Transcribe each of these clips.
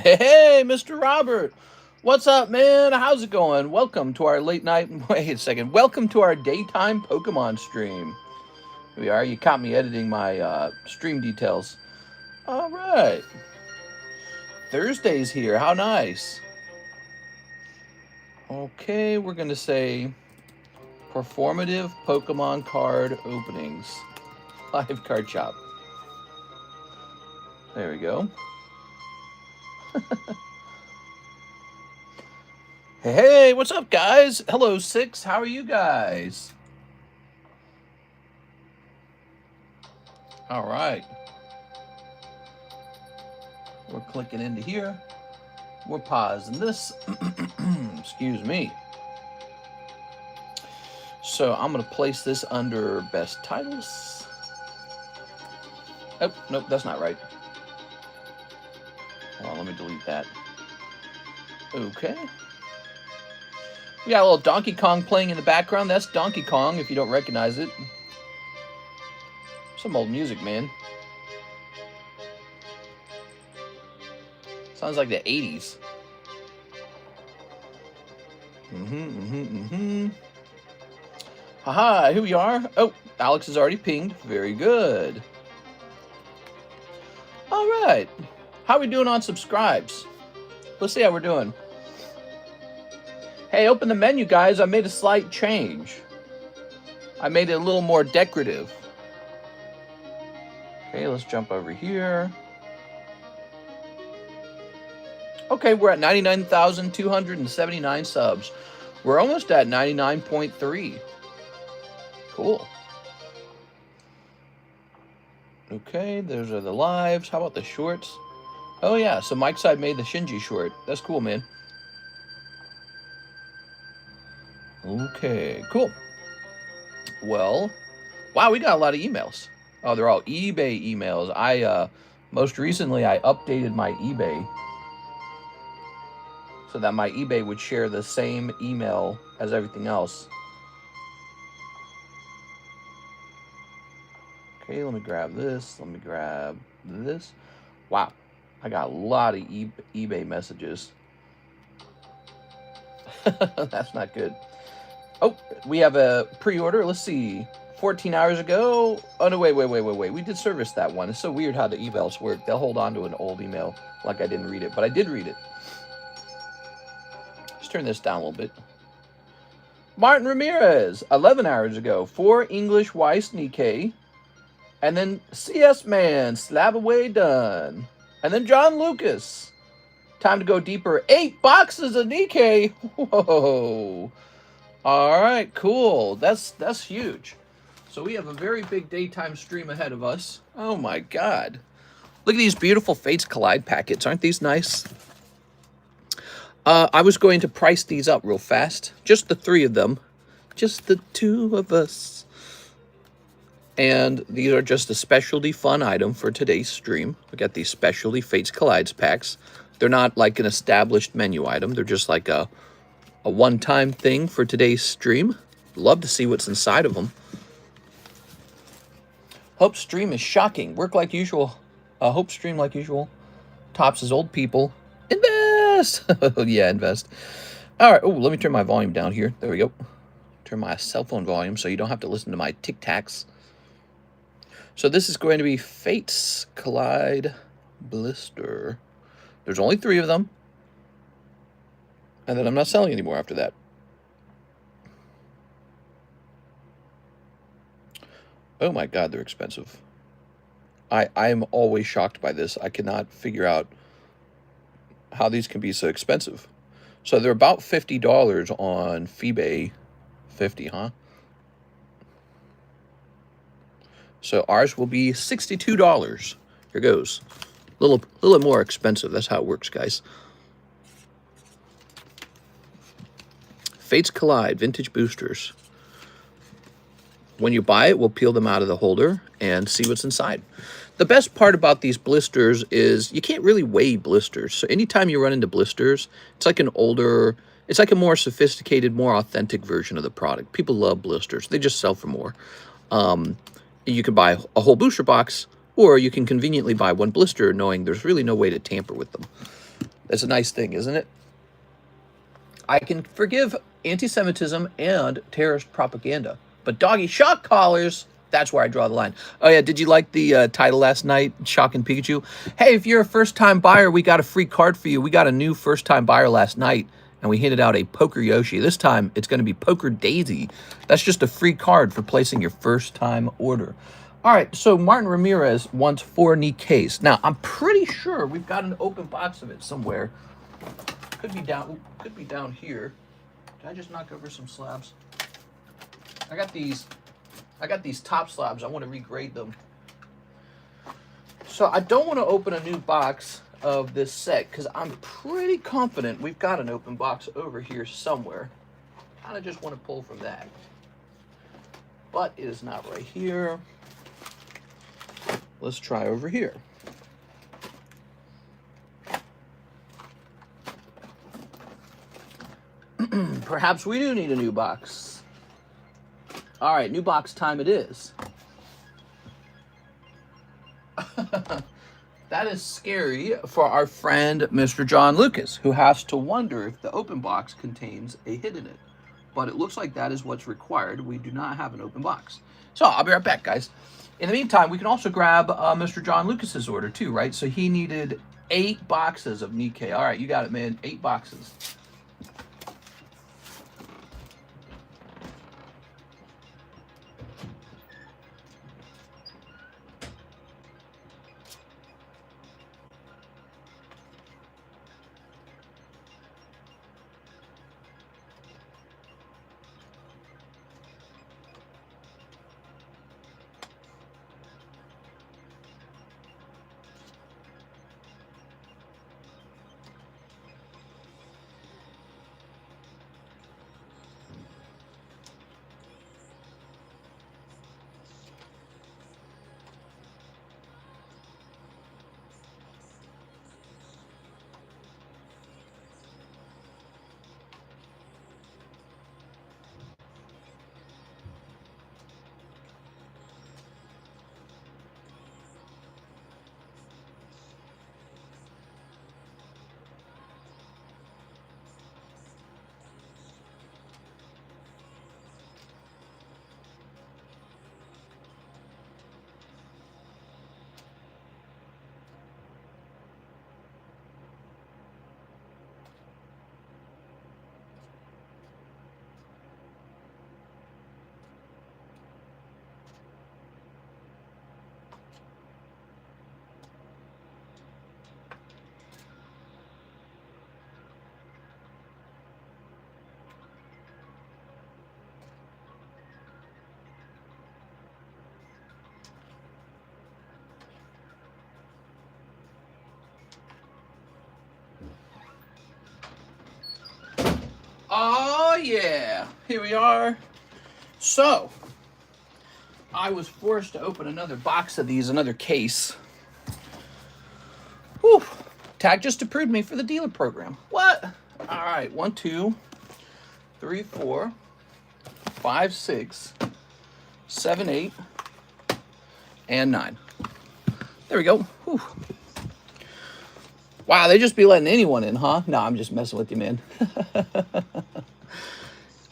Hey, Mr. Robert. What's up, man? How's it going? Welcome to our late night. Wait a second. Welcome to our daytime Pokemon stream. Here we are. You caught me editing my stream details. All right. Thursday's here. How nice. Okay, we're going to say performative Pokemon card openings. Live card shop. There we go. Hey, what's up, guys? Hello, Six. How are you guys? All right. We're clicking into here. We're pausing this. Excuse me. So I'm going to place this under best titles. Oh, nope, that's not right. Hold on, let me delete that. Okay. We got a little Donkey Kong playing in the background. That's Donkey Kong, if you don't recognize it. Some old music, man. Sounds like the 80s. Haha, here we are. Oh, Alex is already pinged. Very good. All right. How are we doing on subscribes? Let's see how we're doing. Hey, open the menu, guys. I made a slight change. I made it a little more decorative. Okay, let's jump over here. Okay, we're at 99,279 subs. We're almost at 99.3. Cool. Okay, those are the lives. How about the shorts? Oh, yeah, so Mike's side made the Shinji short. That's cool, man. Okay, cool. Well, wow, we got a lot of emails. Oh, they're all eBay emails. Most recently, I updated my eBay so that my eBay would share the same email as everything else. Okay, let me grab this. Let me grab this. Wow, I got a lot of eBay messages. That's not good. Oh, we have a pre-order. Let's see. 14 hours ago. Oh, no, wait. We did service that one. It's so weird how the emails work. They'll hold on to an old email like I didn't read it, but I did read it. Let's turn this down a little bit. Martin Ramirez, 11 hours ago. 4 English Weiss Nikke. And then CS Man, slab away done. And then John Lucas. Time to go deeper. 8 boxes of Nikke. Whoa. All right, cool. That's huge. So we have a very big daytime stream ahead of us. Oh my God. Look at these beautiful Fates Collide packets. Aren't these nice? I was going to price these up real fast. Just the 3 of them. Just the 2 of us. And these are just a specialty fun item for today's stream. We got these specialty Fates Collides packs. They're not like an established menu item. They're just like a one-time thing for today's stream. Love to see what's inside of them. Hope's stream is shocking. Work like usual. Hope's stream like usual. Tops is old people. Invest! Yeah, invest. All right. Oh, let me turn my volume down here. There we go. Turn my cell phone volume so you don't have to listen to my tic-tacs. So this is going to be Fates Collide Blister. There's only 3 of them. And then I'm not selling anymore after that. Oh my God, they're expensive. I'm always shocked by this. I cannot figure out how these can be so expensive. So they're about $50 on eBay. 50, huh? So ours will be $62. Here goes. A little more expensive. That's how it works, guys. Fates Collide Vintage Boosters. When you buy it, we'll peel them out of the holder and see what's inside. The best part about these blisters is you can't really weigh blisters. So anytime you run into blisters, it's like it's like a more sophisticated, more authentic version of the product. People love blisters. They just sell for more. You can buy a whole booster box, or you can conveniently buy one blister knowing there's really no way to tamper with them. It's a nice thing, isn't it? I can forgive anti-Semitism and terrorist propaganda, but doggy shock collars, that's where I draw the line. Oh yeah, did you like the title last night, Shock and Pikachu? Hey, if you're a first-time buyer, we got a free card for you. We got a new first-time buyer last night, and we handed out a Poker Yoshi. This time, it's going to be Poker Daisy. That's just a free card for placing your first-time order. All right, so Martin Ramirez wants 4 Nikke's. Now, I'm pretty sure we've got an open box of it somewhere. Could be down here. Did I just knock over some slabs? I got these top slabs. I want to regrade them. So I don't want to open a new box of this set because I'm pretty confident we've got an open box over here somewhere. Kind of just want to pull from that. But it is not right here. Let's try over here. Perhaps we do need a new box. All right, new box time it is. That is scary for our friend, Mr. John Lucas, who has to wonder if the open box contains a hit in it. But it looks like that is what's required. We do not have an open box. So I'll be right back, guys. In the meantime, we can also grab Mr. John Lucas's order too, right? So he needed 8 boxes of Nikke. All right, you got it, man. 8 boxes. Oh yeah, here we are. So, I was forced to open another box of these, another case. Whew. Tag just approved me for the dealer program. What? All right, 1, 2, 3, 4, 5, 6, 7, 8, and 9. There we go. Whew. Wow, they just be letting anyone in, huh? No, I'm just messing with you, man.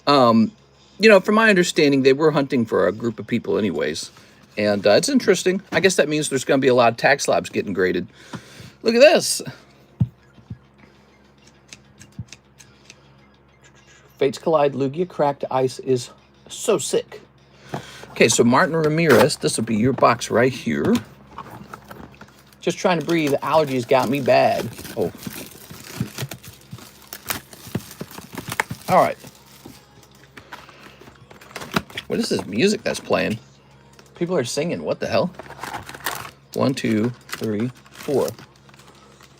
You know, from my understanding, they were hunting for a group of people anyways. And it's interesting. I guess that means there's going to be a lot of tag slabs getting graded. Look at this. Fates Collide, Lugia Cracked Ice is so sick. Okay, so Martin Ramirez, this will be your box right here. Just trying to breathe. Allergies got me bad. Oh. All right. What is this music that's playing? People are singing. What the hell? 1, 2, 3, 4.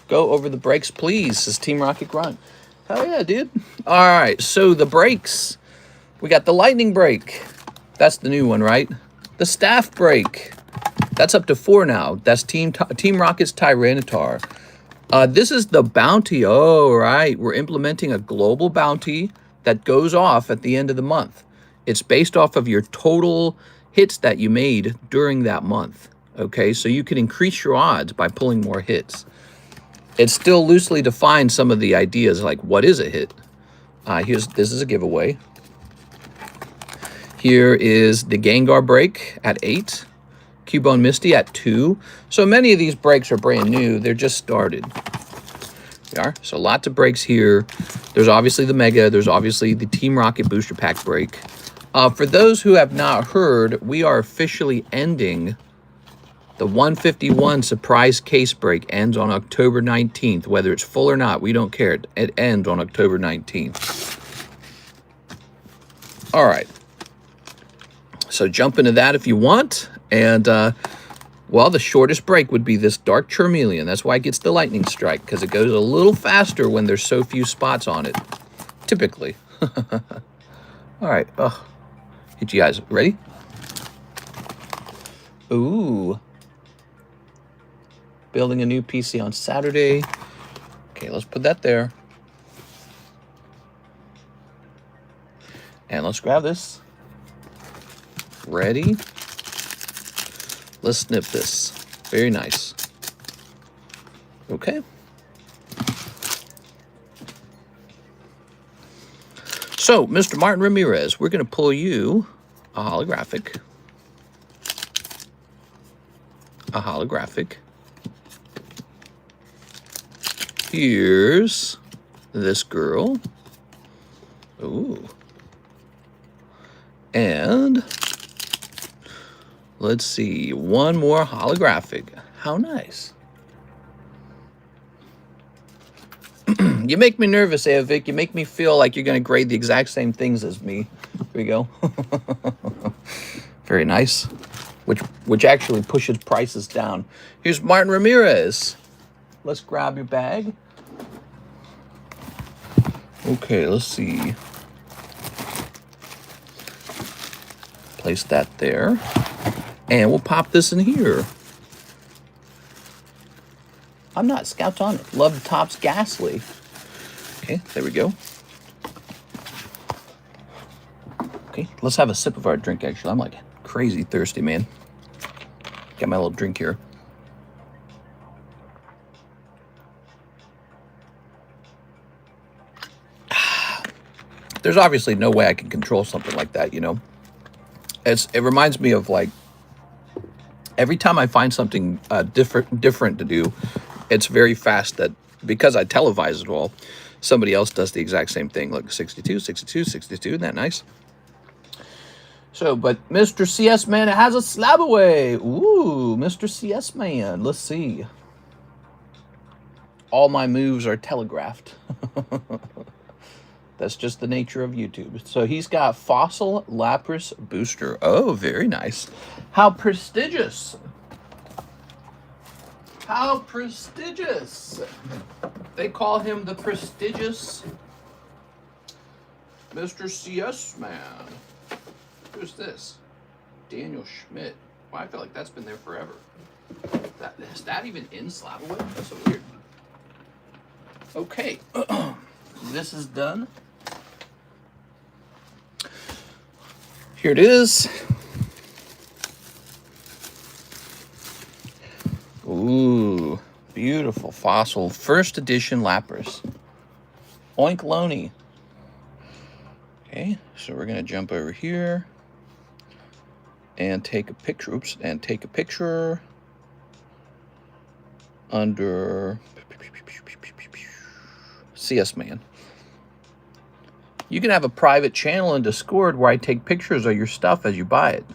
Go over the brakes, please, says Team Rocket Grunt. Hell yeah, dude. All right, so the brakes. We got the lightning brake. That's the new one, right? The staff brake. That's up to 4 now. That's Team Rocket's Tyranitar. This is the bounty. Oh, right. We're implementing a global bounty that goes off at the end of the month. It's based off of your total hits that you made during that month. Okay, so you can increase your odds by pulling more hits. it's still loosely defined some of the ideas, like what is a hit. This is a giveaway. Here is the Gengar break at 8, Cubone Misty at 2. So many of these breaks are brand new. They're just started. They are. So lots of breaks here. There's obviously the Mega. There's obviously the Team Rocket Booster Pack break. For those who have not heard, we are officially ending the 151 surprise case break. Ends on October 19th. Whether it's full or not, we don't care. It ends on October 19th. All right. So jump into that if you want. And, well, the shortest break would be this Dark Charmeleon. That's why it gets the lightning strike, because it goes a little faster when there's so few spots on it, typically. All right. Oh, hey, you guys ready? Ooh. Building a new PC on Saturday. Okay, let's put that there. And let's grab this. Ready? Let's snip this. Very nice. Okay. So, Mr. Martin Ramirez, we're going to pull you a holographic. A holographic. Here's this girl. Ooh. And let's see, one more holographic. How nice. You make me nervous, Avik. You make me feel like you're going to grade the exact same things as me. Here we go. Very nice. Which actually pushes prices down. Here's Martin Ramirez. Let's grab your bag. Okay, let's see. Place that there. And we'll pop this in here. I'm not Scouts on it. Love Tops Ghastly. Okay, there we go. Okay, let's have a sip of our drink, actually. I'm like crazy thirsty, man. Got my little drink here. There's obviously no way I can control something like that, you know. It reminds me of, like, every time I find something different to do, it's very fast that, because I televise it all, somebody else does the exact same thing. Look, 62, 62, 62. Isn't that nice? So, but Mr. CS Man has a slab away. Ooh, Mr. CS Man. Let's see. All my moves are telegraphed. That's just the nature of YouTube. So he's got Fossil Lapras Booster. Oh, very nice. How prestigious. How prestigious. They call him the prestigious Mr. CS Man. Who's this? Daniel Schmidt. Well, I feel like that's been there forever. Is that even in Slabaway? That's so weird. Okay. This is done. Here it is. Ooh, beautiful fossil. First edition Lapras. Oink Loney. Okay, so we're going to jump over here and take a picture. Oops, and take a picture under CS Man. You can have a private channel in Discord where I take pictures of your stuff as you buy it.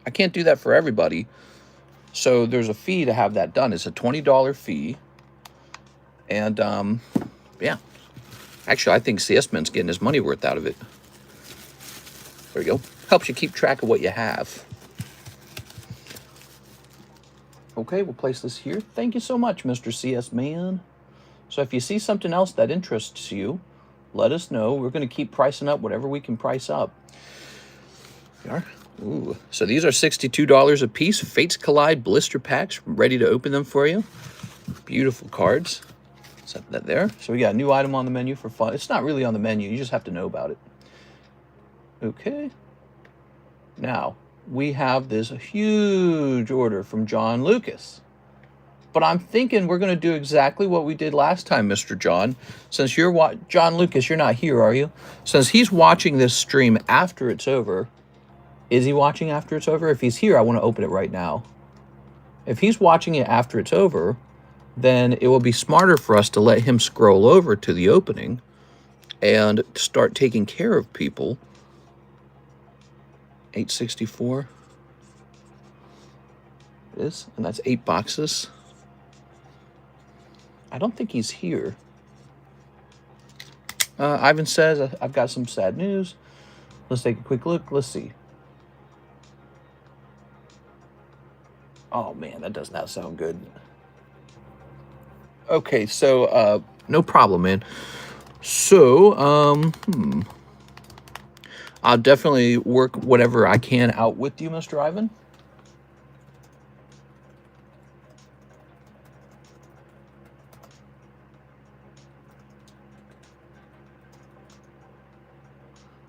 I can't do that for everybody. So there's a fee to have that done. It's a $20 fee. And, yeah. Actually, I think CS Man's getting his money worth out of it. There we go. Helps you keep track of what you have. Okay, we'll place this here. Thank you so much, Mr. CS Man. So if you see something else that interests you, let us know. We're going to keep pricing up whatever we can price up. There. Ooh. So these are $62 a piece. Fates Collide blister packs. Ready to open them for you. Beautiful cards. Set that there. So we got a new item on the menu for fun. It's not really on the menu. You just have to know about it. Okay. Now, we have this huge order from John Lucas. But I'm thinking we're going to do exactly what we did last time, Mr. John. Since you're John Lucas, you're not here, are you? Since he's watching this stream after it's over. Is he watching after it's over? If he's here, I want to open it right now. If he's watching it after it's over, then it will be smarter for us to let him scroll over to the opening and start taking care of people. 864. It is, and that's 8 boxes. I don't think he's here. Ivan says, I've got some sad news. Let's take a quick look. Let's see. Oh, man, that does not sound good. Okay, so, no problem, man. So, I'll definitely work whatever I can out with you, Mr. Ivan.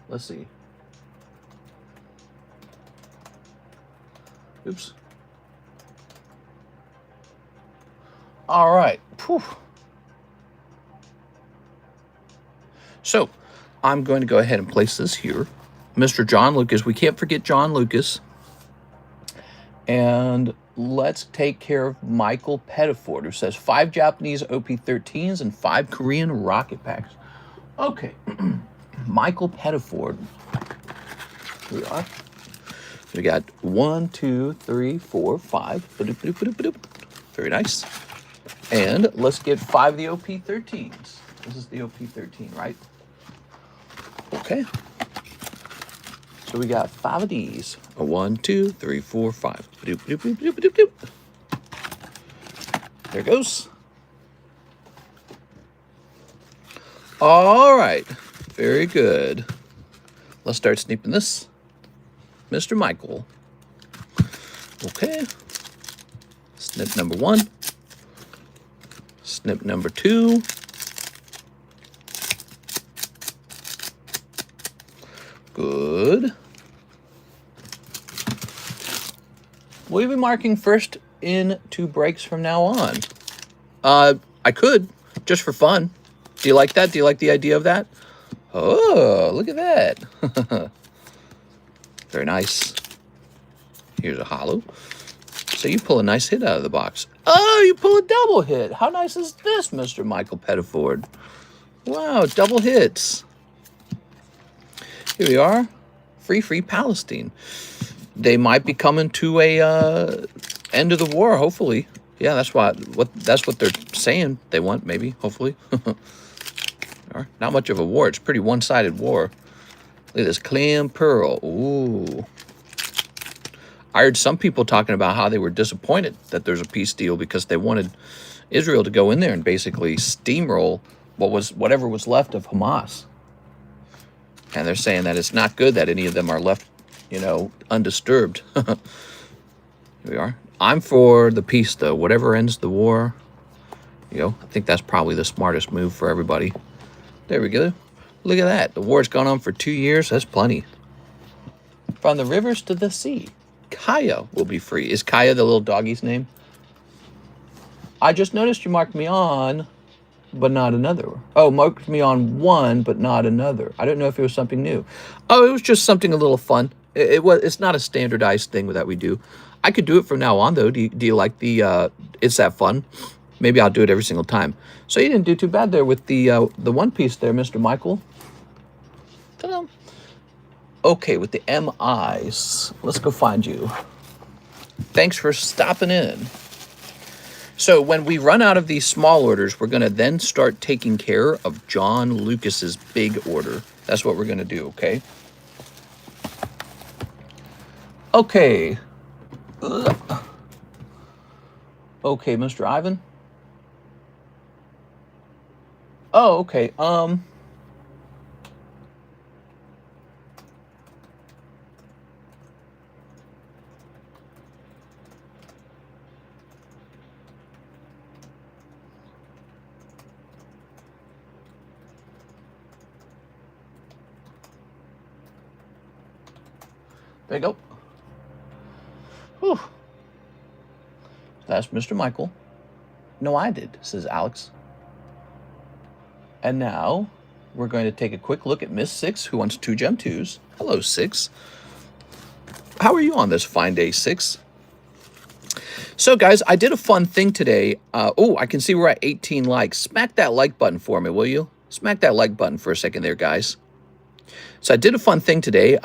Let's see. Oops. All right. Whew. So, I'm going to go ahead and place this here. Mr. John Lucas. We can't forget John Lucas. And let's take care of Michael Pettiford, who says 5 Japanese OP13s and 5 Korean rocket packs. Okay. Michael Pettiford. Here we are. We got 1, 2, 3, 4, 5. Very nice. And let's get 5 of the OP13s. This is the OP13, right? Okay. So we got 5 of these. 1, 2, 3, 4, 5. There goes. All right. Very good. Let's start snipping this. Mr. Michael. Okay. Snip number 1. Snip number 2. Good. We'll be marking first in 2 breaks from now on. I could, just for fun. Do you like that? Do you like the idea of that? Oh, look at that. Very nice. Here's a hollow. So you pull a nice hit out of the box. Oh, you pull a double hit. How nice is this, Mr. Michael Pettiford? Wow, double hits. Here we are. Free Palestine. They might be coming to a end of the war, hopefully. Yeah, that's what they're saying they want, maybe, hopefully. Not much of a war. It's a pretty one-sided war. Look at this clam pearl. Ooh. I heard some people talking about how they were disappointed that there's a peace deal because they wanted Israel to go in there and basically steamroll whatever was left of Hamas. And they're saying that it's not good that any of them are left, undisturbed. Here we are. I'm for the peace, though. Whatever ends the war, I think that's probably the smartest move for everybody. There we go. Look at that. The war's gone on for 2 years. That's plenty. From the rivers to the sea, Kaya will be free. Is Kaya the little doggy's name? I just noticed you marked me on, but not another. Oh, marked me on one, but not another. I don't know if it was something new. Oh, it was just something a little fun. It's not a standardized thing that we do. I could do it from now on, though. Do you like the, it's that fun? Maybe I'll do it every single time. So you didn't do too bad there with the one piece there, Mr. Michael. Ta-da. Okay, with the MIs, let's go find you. Thanks for stopping in. So when we run out of these small orders, we're going to then start taking care of John Lucas's big order. That's what we're going to do, okay? Okay. Okay, Mr. Ivan. Oh, okay. There you go. Whew. That's Mr. Michael. No, I did, says Alex. And now we're going to take a quick look at Miss Six, who wants 2 Gem 2s. Hello, Six. How are you on this fine day, Six? So, guys, I did a fun thing today. Oh, I can see we're at 18 likes. Smack that like button for me, will you? Smack that like button for a second there, guys. So I did a fun thing today.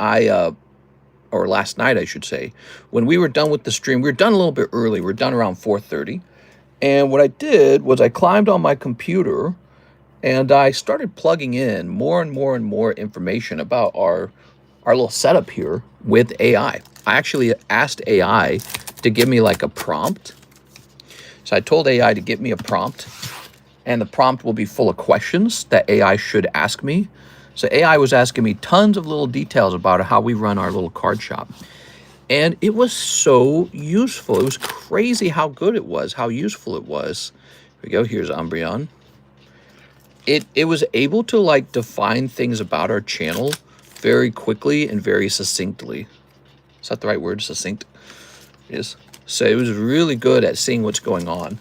Or last night, I should say. When we were done with the stream, we were done a little bit early. We were done around 4:30. And what I did was I climbed on my computer and I started plugging in more and more and more information about our little setup here with AI. I actually asked AI to give me like a prompt. So I told AI to give me a prompt, and the prompt will be full of questions that AI should ask me. So AI was asking me tons of little details about how we run our little card shop. And it was so useful. It was crazy how good it was, how useful it was. Here we go. Here's Umbreon. It was able to like define things about our channel very quickly and very succinctly. Is that the right word? Succinct? It is. So it was really good at seeing what's going on.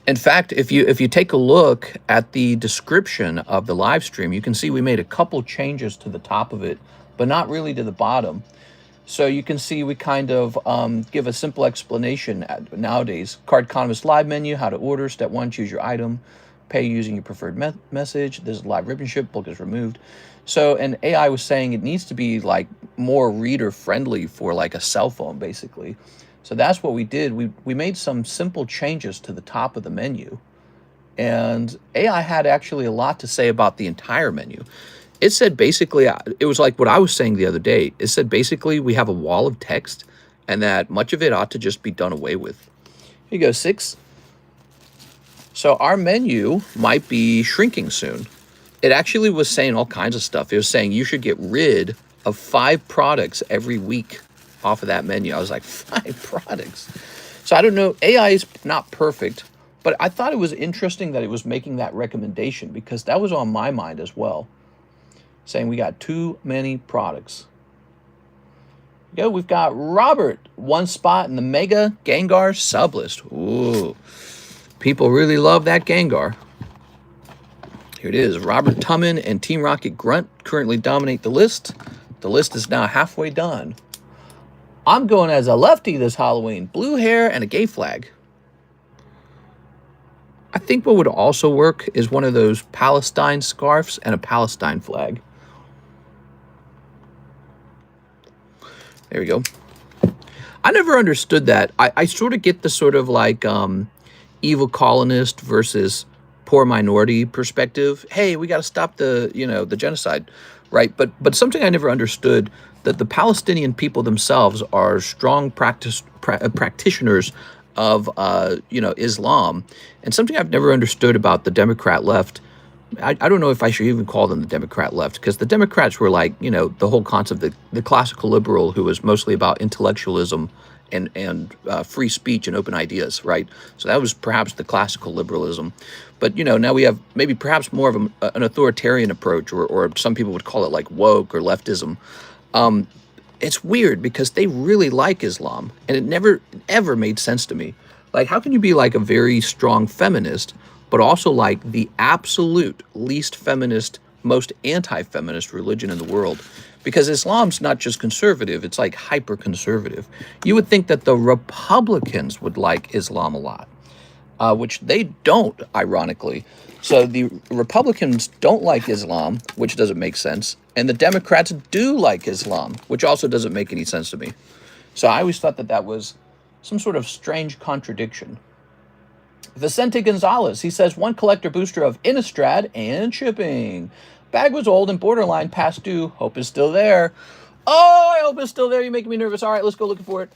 In fact, if you take a look at the description of the live stream, you can see we made a couple changes to the top of it, but not really to the bottom. So you can see we kind of give a simple explanation nowadays. Cardconomist live menu, how to order. Step 1, choose your item. Pay using your preferred message. There's a live ribbon ship. Book is removed. So, and AI was saying it needs to be like more reader friendly for like a cell phone, basically. So that's what we did. We made some simple changes to the top of the menu. And AI had actually a lot to say about the entire menu. It said basically, it was like what I was saying the other day. It said basically we have a wall of text and that much of it ought to just be done away with. Here you go, 6. So our menu might be shrinking soon. It actually was saying all kinds of stuff. It was saying you should get rid of 5 products every week off of that menu. I was like, 5 products? So I don't know. AI is not perfect, but I thought it was interesting that it was making that recommendation because that was on my mind as well. Saying we got too many products. Go, we've got Robert, 1 spot in the Mega Gengar sublist. Ooh, people really love that Gengar. Here it is. Robert Tumman and Team Rocket Grunt currently dominate the list. The list is now halfway done. I'm going as a lefty this Halloween. Blue hair and a gay flag. I think what would also work is one of those Palestine scarves and a Palestine flag. There we go. I never understood that. I sort of get the sort of like evil colonist versus poor minority perspective. Hey, we got to stop the, the genocide, right? But something I never understood, that the Palestinian people themselves are strong practitioners of, Islam. And something I've never understood about the Democrat left, I don't know if I should even call them the Democrat left, because the Democrats were like, the whole concept of the classical liberal who was mostly about intellectualism and free speech and open ideas, right? So that was perhaps the classical liberalism. But, now we have maybe perhaps more of an authoritarian approach, or some people would call it like woke or leftism. It's weird because they really like Islam, and it never, ever made sense to me. Like, how can you be like a very strong feminist, but also like the absolute least feminist, most anti-feminist religion in the world? Because Islam's not just conservative, it's like hyper-conservative. You would think that the Republicans would like Islam a lot, which they don't, ironically. So the Republicans don't like Islam, which doesn't make sense. And the Democrats do like Islam, which also doesn't make any sense to me. So I always thought that that was some sort of strange contradiction. Vicente Gonzalez, he says, 1 collector booster of Innistrad and shipping. Bag was old and borderline past due. Hope is still there. Oh, I hope it's still there. You're making me nervous. All right, let's go looking for it.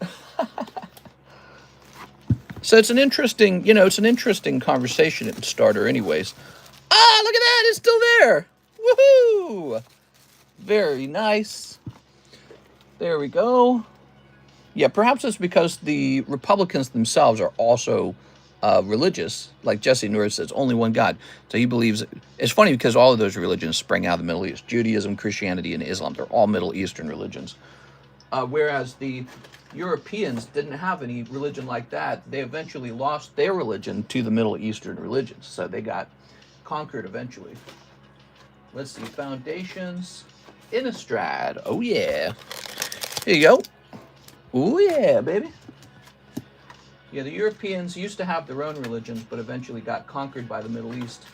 So it's an interesting, conversation starter anyways. Ah, look at that. It's still there. Woohoo. Very nice. There we go. Yeah, perhaps it's because the Republicans themselves are also religious. Like Jesse Norris says, only one God. So he believes, it's funny because all of those religions sprang out of the Middle East. Judaism, Christianity, and Islam, they're all Middle Eastern religions. Whereas the Europeans didn't have any religion like that. They eventually lost their religion to the Middle Eastern religions. So they got conquered eventually. Let's see, foundations. Innistrad. Oh, yeah. Here you go. Oh, yeah, baby. Yeah, the Europeans used to have their own religions, but eventually got conquered by the Middle East.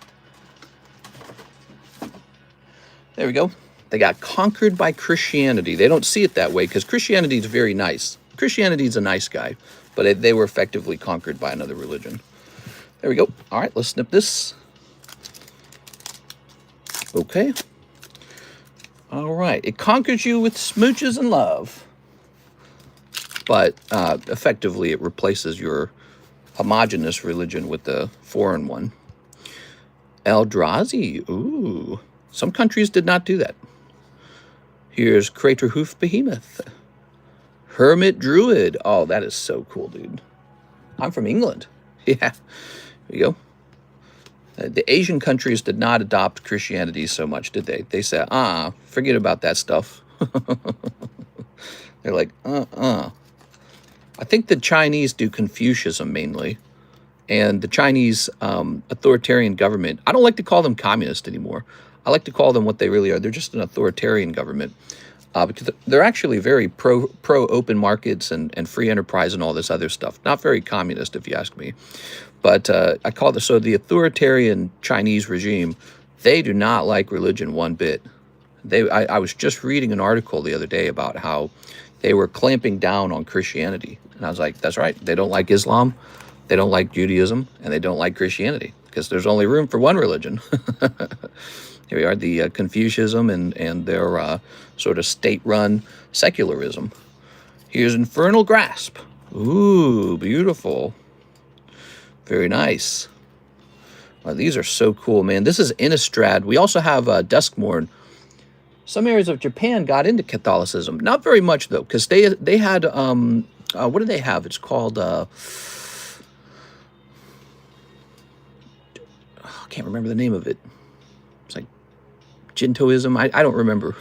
There we go. They got conquered by Christianity. They don't see it that way because Christianity is very nice. Christianity is a nice guy, but they were effectively conquered by another religion. There we go. All right, let's snip this. Okay. All right. It conquers you with smooches and love. But effectively, it replaces your homogenous religion with the foreign one. Eldrazi. Ooh. Some countries did not do that. Here's Craterhoof Behemoth. Hermit Druid. Oh, that is so cool, dude. I'm from England. Yeah. There you go. The Asian countries did not adopt Christianity so much, did they? They said, forget about that stuff. They're like, I think the Chinese do Confucianism mainly. And the Chinese authoritarian government, I don't like to call them communist anymore. I like to call them what they really are. They're just an authoritarian government. Because they're actually very pro open markets and free enterprise and all this other stuff. Not very communist, if you ask me. But I call this, so the authoritarian Chinese regime, they do not like religion one bit. I was just reading an article the other day about how they were clamping down on Christianity. And I was like, that's right. They don't like Islam, they don't like Judaism, and they don't like Christianity because there's only room for one religion. Here we are, the Confucianism and their sort of state-run secularism. Here's Infernal Grasp. Ooh, beautiful. Very nice. Wow, these are so cool, man. This is Innistrad. We also have Duskmourn. Some areas of Japan got into Catholicism. Not very much, though, because they had, what do they have? It's called, I can't remember the name of it. It's like Jintoism. I don't remember.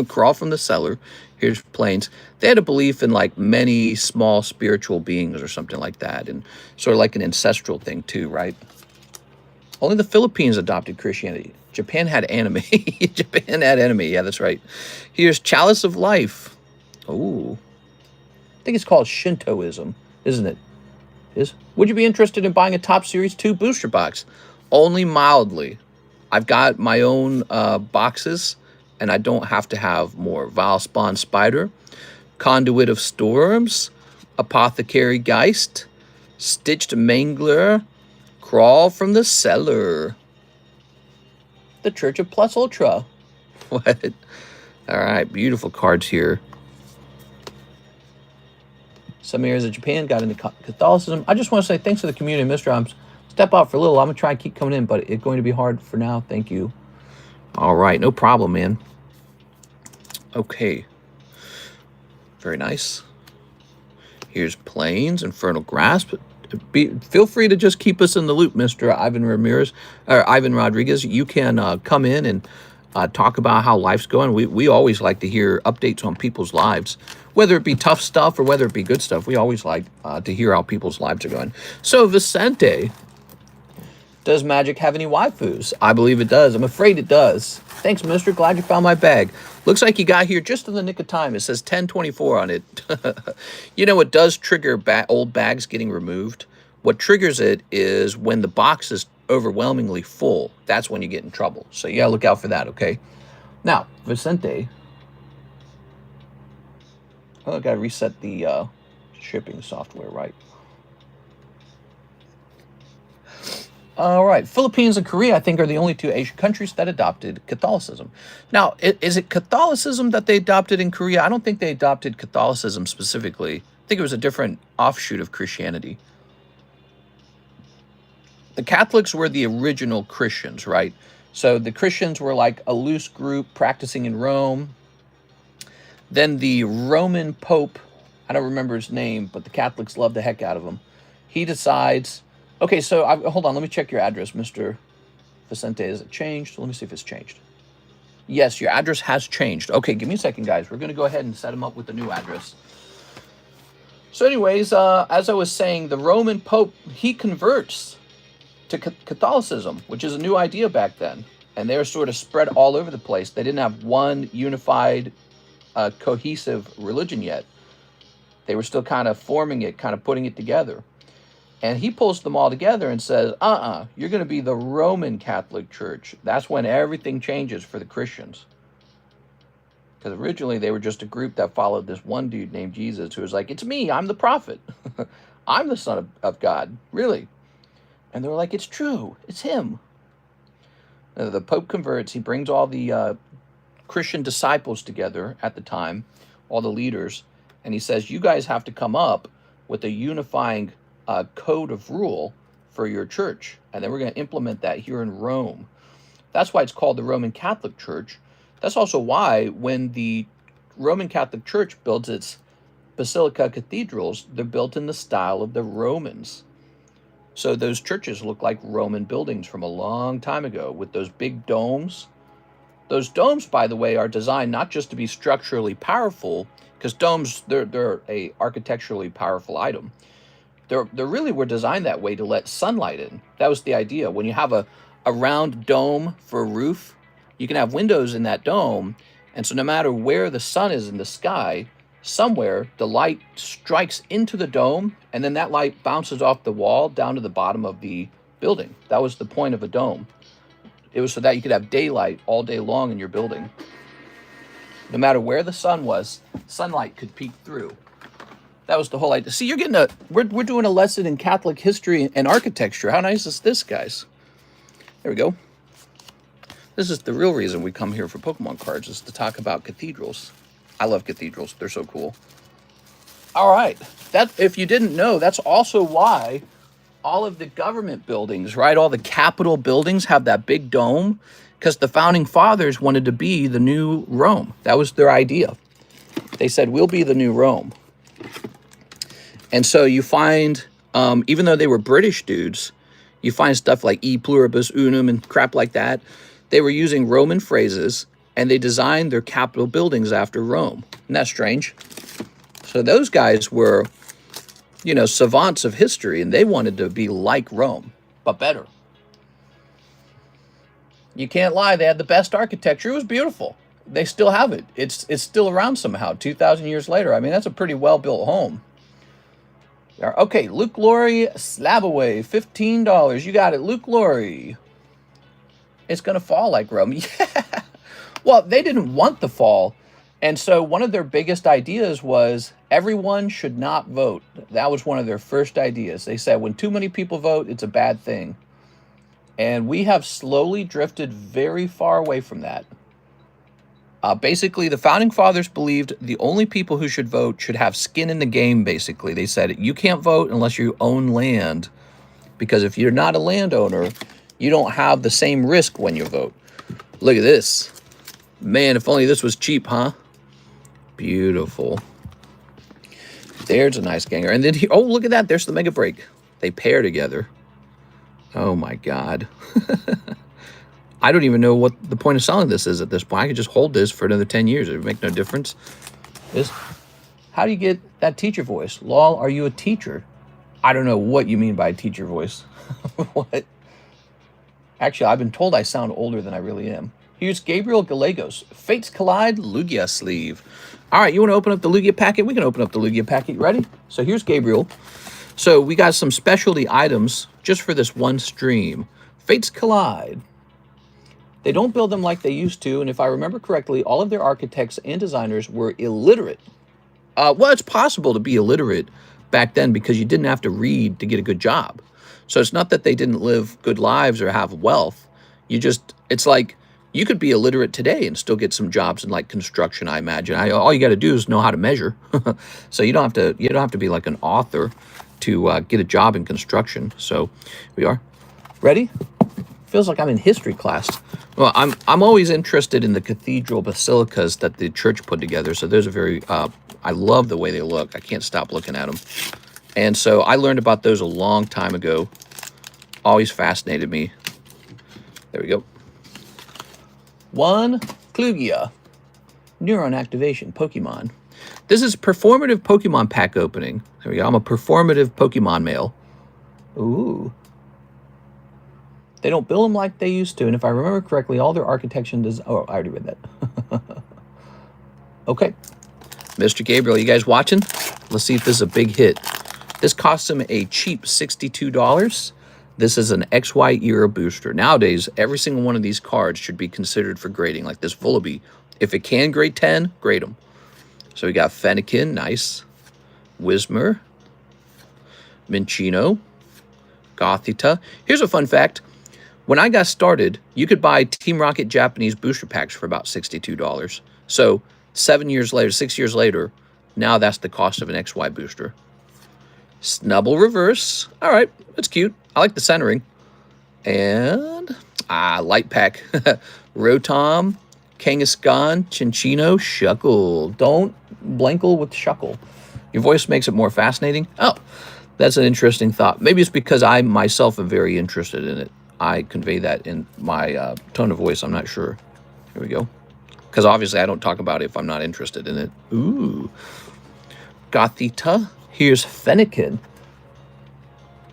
Crawl from the cellar. Here's Plains. They had a belief in like many small spiritual beings or something like that. And sort of like an ancestral thing too, right? Only the Philippines adopted Christianity. Japan had anime. Japan had anime. Yeah, that's right. Here's Chalice of Life. Oh, I think it's called Shintoism, isn't it? Would you be interested in buying a Top Series 2 booster box? Only mildly. I've got my own boxes, and I don't have to have more. Valspawn Spider, Conduit of Storms, Apothecary Geist, Stitched Mangler, Crawl from the Cellar, the Church of Plus Ultra. What? All right, beautiful cards here. Some areas of Japan got into Catholicism. I just want to say thanks to the community, Mr. I'm step out for a little. I'm going to try and keep coming in, but it's going to be hard for now. Thank you. All right, no problem, man. Okay. Very nice. Here's Plains, Infernal Grasp. Feel free to just keep us in the loop, Mr. Ivan Ramirez, or Ivan Rodriguez. You can come in and talk about how life's going. We always like to hear updates on people's lives, whether it be tough stuff or whether it be good stuff. We always like to hear how people's lives are going. So, Vicente, does Magic have any waifus? I believe it does. I'm afraid it does. Thanks, mister. Glad you found my bag. Looks like you got here just in the nick of time. It says 1024 on it. You know, it does trigger old bags getting removed. What triggers it is when the box is overwhelmingly full. That's when you get in trouble. So you gotta look out for that, okay? Now, Vicente. Oh, I gotta reset the shipping software, right? All right, Philippines and Korea, I think, are the only two Asian countries that adopted Catholicism. Now, is it Catholicism that they adopted in Korea? I don't think they adopted Catholicism specifically. I think it was a different offshoot of Christianity. The Catholics were the original Christians, right? So the Christians were like a loose group practicing in Rome. Then the Roman Pope, I don't remember his name, but the Catholics love the heck out of him. He decides... Okay, so hold on. Let me check your address, Mr. Vicente. Is it changed? Let me see if it's changed. Yes, your address has changed. Okay, give me a second, guys. We're going to go ahead and set them up with the new address. So anyways, as I was saying, the Roman Pope, he converts to Catholicism, which is a new idea back then. And they were sort of spread all over the place. They didn't have one unified, cohesive religion yet. They were still kind of forming it, kind of putting it together. And he pulls them all together and says, you're going to be the Roman Catholic Church. That's when everything changes for the Christians. Because originally they were just a group that followed this one dude named Jesus who was like, it's me, I'm the prophet. I'm the son of God, really. And they were like, it's true, it's him. The Pope converts, he brings all the Christian disciples together at the time, all the leaders, and he says, you guys have to come up with a unifying code of rule for your church. And then we're going to implement that here in Rome. That's why it's called the Roman Catholic Church. That's also why when the Roman Catholic Church builds its basilica cathedrals, they're built in the style of the Romans. So those churches look like Roman buildings from a long time ago with those big domes. Those domes, by the way, are designed not just to be structurally powerful, because domes, they're a architecturally powerful item. They really were designed that way to let sunlight in. That was the idea. When you have a round dome for a roof, you can have windows in that dome, and so no matter where the sun is in the sky, somewhere the light strikes into the dome, and then that light bounces off the wall down to the bottom of the building. That was the point of a dome. It was so that you could have daylight all day long in your building. No matter where the sun was, sunlight could peek through. That was the whole idea. See, you're getting we're doing a lesson in Catholic history and architecture. How nice is this, guys? There we go. This is the real reason we come here for Pokemon cards, is to talk about cathedrals. I love cathedrals. They're so cool. All right. That, if you didn't know, that's also why all of the government buildings, right, all the Capitol buildings have that big dome, because the founding fathers wanted to be the new Rome. That was their idea. They said, we'll be the new Rome. And so you find, even though they were British dudes, you find stuff like e pluribus unum and crap like that. They were using Roman phrases, and they designed their Capitol buildings after Rome. Isn't that strange? So those guys were, you know, savants of history, and they wanted to be like Rome, but better. You can't lie, they had the best architecture. It was beautiful. They still have it. It's still around somehow, 2,000 years later. I mean, that's a pretty well-built home. Okay, Luke Laurie, slab away, $15. You got it, Luke Laurie. It's going to fall like Rome. Yeah. Well, they didn't want the fall. And so one of their biggest ideas was everyone should not vote. That was one of their first ideas. They said when too many people vote, it's a bad thing. And we have slowly drifted very far away from that. Basically, the founding fathers believed the only people who should vote should have skin in the game, basically. They said you can't vote unless you own land, because if you're not a landowner, you don't have the same risk when you vote. Look at this. Man, if only this was cheap, huh? Beautiful. There's a nice ganger. And then, oh, look at that. There's the Mega Break. They pair together. Oh, my God. I don't even know what the point of selling this is at this point. I could just hold this for another 10 years. It would make no difference. How do you get that teacher voice? Lol, are you a teacher? I don't know what you mean by teacher voice. What? Actually, I've been told I sound older than I really am. Here's Gabriel Gallegos. Fates Collide Lugia sleeve. All right, you want to open up the Lugia packet? We can open up the Lugia packet. Ready? So here's Gabriel. So we got some specialty items just for this one stream. Fates Collide. They don't build them like they used to, and if I remember correctly, all of their architects and designers were illiterate. Well, it's possible to be illiterate back then because you didn't have to read to get a good job. So it's not that they didn't live good lives or have wealth. It's like you could be illiterate today and still get some jobs in like construction, I imagine. All you got to do is know how to measure. So you don't have to be like an author to get a job in construction. So we are ready. Feels like I'm in history class. Well, I'm always interested in the cathedral basilicas that the church put together. So those are very, I love the way they look. I can't stop looking at them. And so I learned about those a long time ago. Always fascinated me. There we go. One Klugia. Neuron activation, Pokemon. This is Performative Pokemon pack opening. There we go. I'm a Performative Pokemon male. Ooh. They don't build them like they used to. And if I remember correctly, all their architecture does... Oh, I already read that. Okay. Mr. Gabriel, you guys watching? Let's see if this is a big hit. This costs him a cheap $62. This is an XY era booster. Nowadays, every single one of these cards should be considered for grading, like this Vullaby. If it can grade 10, grade them. So we got Fennekin, nice. Whismur. Minccino. Gothita. Here's a fun fact. When I got started, you could buy Team Rocket Japanese booster packs for about $62. So 6 years later, now that's the cost of an XY booster. Snubble Reverse. All right, that's cute. I like the centering. And, light pack. Rotom, Kangaskhan, Cinccino, Shuckle. Don't blankle with Shuckle. Your voice makes it more fascinating. Oh, that's an interesting thought. Maybe it's because I myself am very interested in it. I convey that in my tone of voice. I'm not sure. Here we go. Because obviously I don't talk about it if I'm not interested in it. Ooh. Gothita. Here's Fennekin.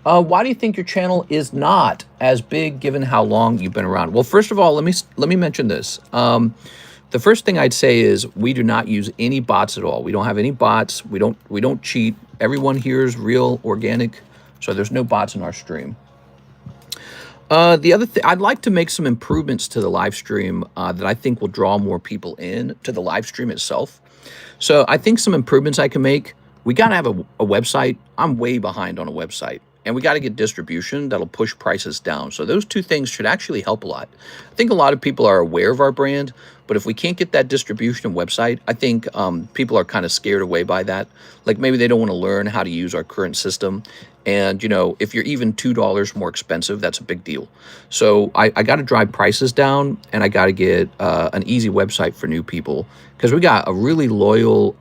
Why do you think your channel is not as big given how long you've been around? Well, first of all, let me mention this. The first thing I'd say is we do not use any bots at all. We don't have any bots. We don't cheat. Everyone here is real, organic, so there's no bots in our stream. The other thing, I'd like to make some improvements to the live stream that I think will draw more people in to the live stream itself. So I think some improvements I can make. We got to have a website. I'm way behind on a website. And we got to get distribution that'll push prices down. So those two things should actually help a lot. I think a lot of people are aware of our brand, but if we can't get that distribution and website, I think people are kind of scared away by that. Like maybe they don't want to learn how to use our current system. And, you know, if you're even $2 more expensive, that's a big deal. So I got to drive prices down, and I got to get an easy website for new people, because we got a really loyal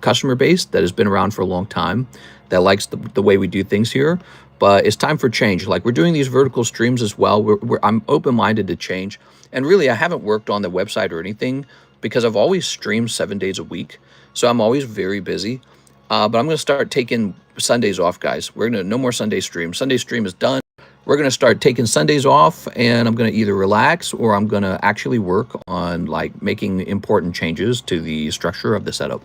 customer base that has been around for a long time that likes the way we do things here. But it's time for change. Like, we're doing these vertical streams as well. I'm open-minded to change. And really, I haven't worked on the website or anything because I've always streamed 7 days a week. So I'm always very busy. But I'm going to start taking Sundays off, guys. We're going to, no more Sunday stream. Sunday stream is done. We're going to start taking Sundays off, and I'm going to either relax or I'm going to actually work on like making important changes to the structure of the setup.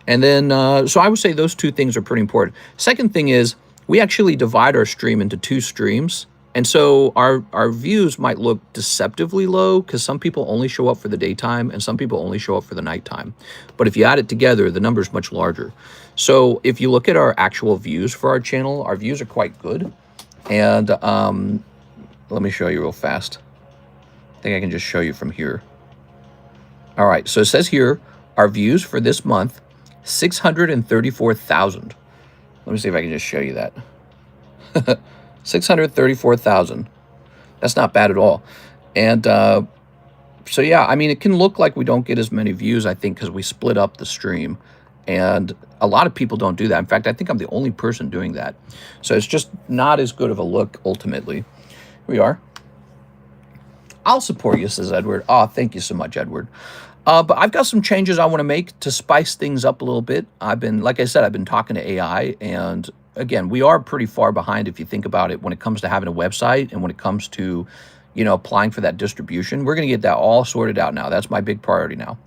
And then, so I would say those two things are pretty important. Second thing is we actually divide our stream into 2 streams. And so our views might look deceptively low because some people only show up for the daytime and some people only show up for the nighttime. But if you add it together, the number is much larger. So if you look at our actual views for our channel, our views are quite good. And let me show you real fast. I think I can just show you from here. All right, so it says here, our views for this month, 634,000. Let me see if I can just show you that. 634,000. That's not bad at all. And so, yeah, I mean, it can look like we don't get as many views, I think, because we split up the stream. And a lot of people don't do that. In fact, I think I'm the only person doing that. So it's just not as good of a look, ultimately. Here we are. I'll support you, says Edward. Oh, thank you so much, Edward. But I've got some changes I want to make to spice things up a little bit. Like I said, I've been talking to AI, and again, we are pretty far behind if you think about it when it comes to having a website and when it comes to, you know, applying for that distribution. We're going to get that all sorted out now. That's my big priority now.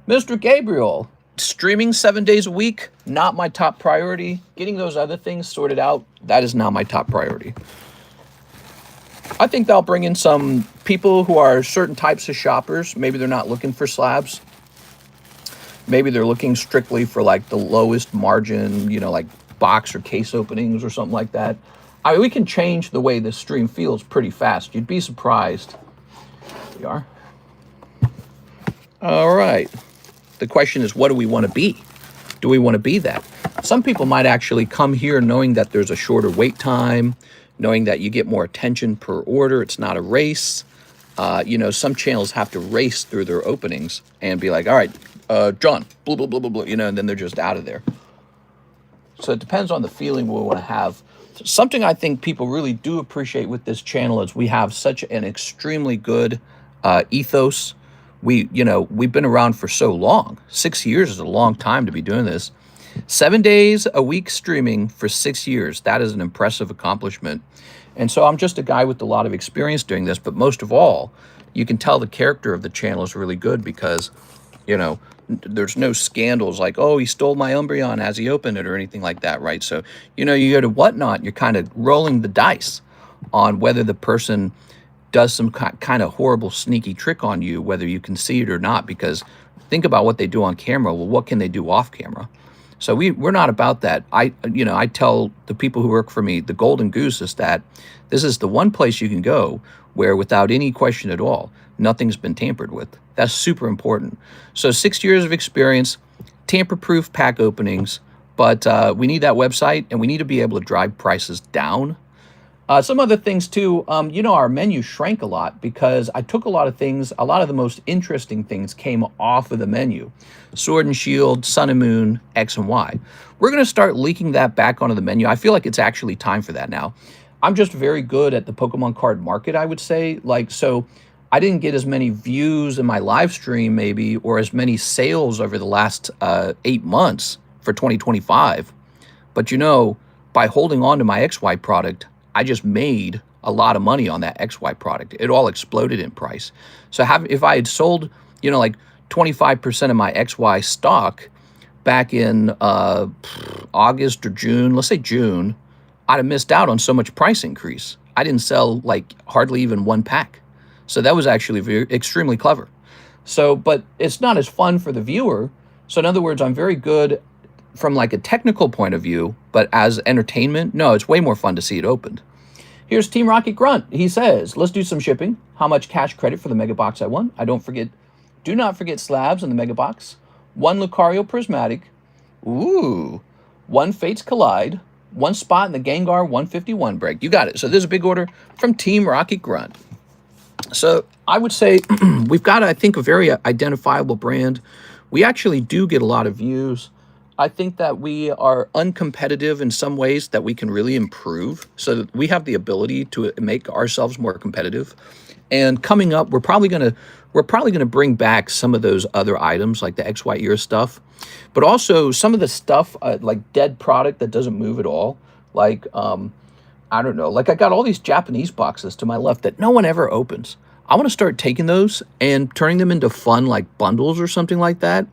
Mr. Gabriel, streaming 7 days a week, not my top priority. Getting those other things sorted out, that is now my top priority. I think they'll bring in some people who are certain types of shoppers. Maybe they're not looking for slabs. Maybe they're looking strictly for like the lowest margin, you know, like box or case openings or something like that. I mean, we can change the way this stream feels pretty fast. You'd be surprised. Here we are. All right. The question is, what do we want to be? Do we want to be that? Some people might actually come here knowing that there's a shorter wait time, knowing that you get more attention per order. It's not a race. You know, some channels have to race through their openings and be like, all right, John, blah, blah, blah, blah, blah, you know, and then they're just out of there. So it depends on the feeling we want to have. Something I think people really do appreciate with this channel is we have such an extremely good ethos. we've been around for so long. 6 years is a long time to be doing this. 7 days a week streaming for 6 years. That is an impressive accomplishment. And so I'm just a guy with a lot of experience doing this, but most of all, you can tell the character of the channel is really good because, there's no scandals like, oh, he stole my Umbreon as he opened it or anything like that, right? So, you go to Whatnot, you're kind of rolling the dice on whether the person does some kind of horrible, sneaky trick on you, whether you can see it or not, because think about what they do on camera. Well, what can they do off camera? So we're not about that. I tell the people who work for me, the golden goose is that this is the one place you can go where without any question at all, nothing's been tampered with. That's super important. So 6 years of experience, tamper-proof pack openings, but we need that website and we need to be able to drive prices down. Some other things too, our menu shrank a lot because I took a lot of things, a lot of the most interesting things came off of the menu. Sword and Shield, Sun and Moon, X and Y. We're going to start leaking that back onto the menu. I feel like it's actually time for that now. I'm just very good at the Pokemon card market, I would say. So I didn't get as many views in my live stream maybe, or as many sales over the last 8 months for 2025. But by holding on to my XY product, I just made a lot of money on that XY product. It all exploded in price. So if I had sold, like 25% of my XY stock back in August or June, let's say June, I'd have missed out on so much price increase. I didn't sell like hardly even one pack. So that was actually extremely clever. So, but it's not as fun for the viewer. So in other words, I'm very good from like a technical point of view, but as entertainment, no, it's way more fun to see it opened. Here's Team Rocket Grunt. He says, let's do some shipping. How much cash credit for the mega box I won? Do not forget slabs in the mega box. 1 Lucario Prismatic. Ooh. 1 Fates Collide. 1 spot in the Gengar 151 break. You got it. So there's a big order from Team Rocket Grunt. So I would say we've got, I think, a very identifiable brand. We actually do get a lot of views. I think that we are uncompetitive in some ways that we can really improve so that we have the ability to make ourselves more competitive. And coming up, we're probably going to bring back some of those other items like the XY ear stuff, but also some of the stuff like dead product that doesn't move at all. Like, I don't know, like I got all these Japanese boxes to my left that no one ever opens. I want to start taking those and turning them into fun like bundles or something like that.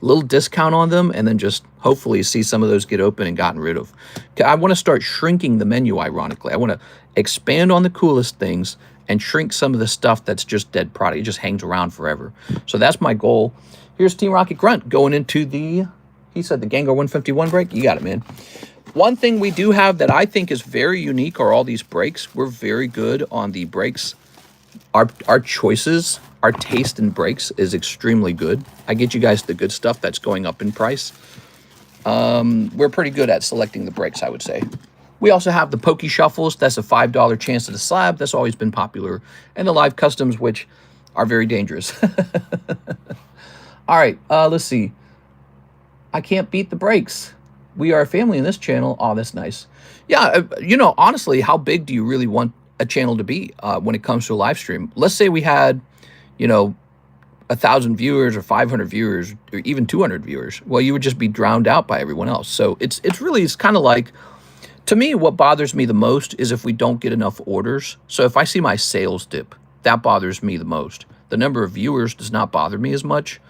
Little discount on them, and then just hopefully see some of those get open and gotten rid of. I want to start shrinking the menu, ironically. I want to expand on the coolest things and shrink some of the stuff that's just dead product. It just hangs around forever. So that's my goal. Here's Team Rocket Grunt going into he said the Gengar 151 break. You got it, man. One thing we do have that I think is very unique are all these breaks. We're very good on the breaks. Our choices, our taste in breaks is extremely good. I get you guys the good stuff that's going up in price. We're pretty good at selecting the breaks, I would say. We also have the Poke Shuffles. That's a $5 chance at a slab. That's always been popular. And the live customs, which are very dangerous. All right, let's see. I can't beat the breaks. We are a family in this channel. Oh, that's nice. Yeah, honestly, how big do you really want a channel to be when it comes to a live stream? Let's say we had, 1,000 viewers or 500 viewers or even 200 viewers. Well, you would just be drowned out by everyone else. So it's kind of like, to me, what bothers me the most is if we don't get enough orders. So if I see my sales dip, that bothers me the most. The number of viewers does not bother me as much.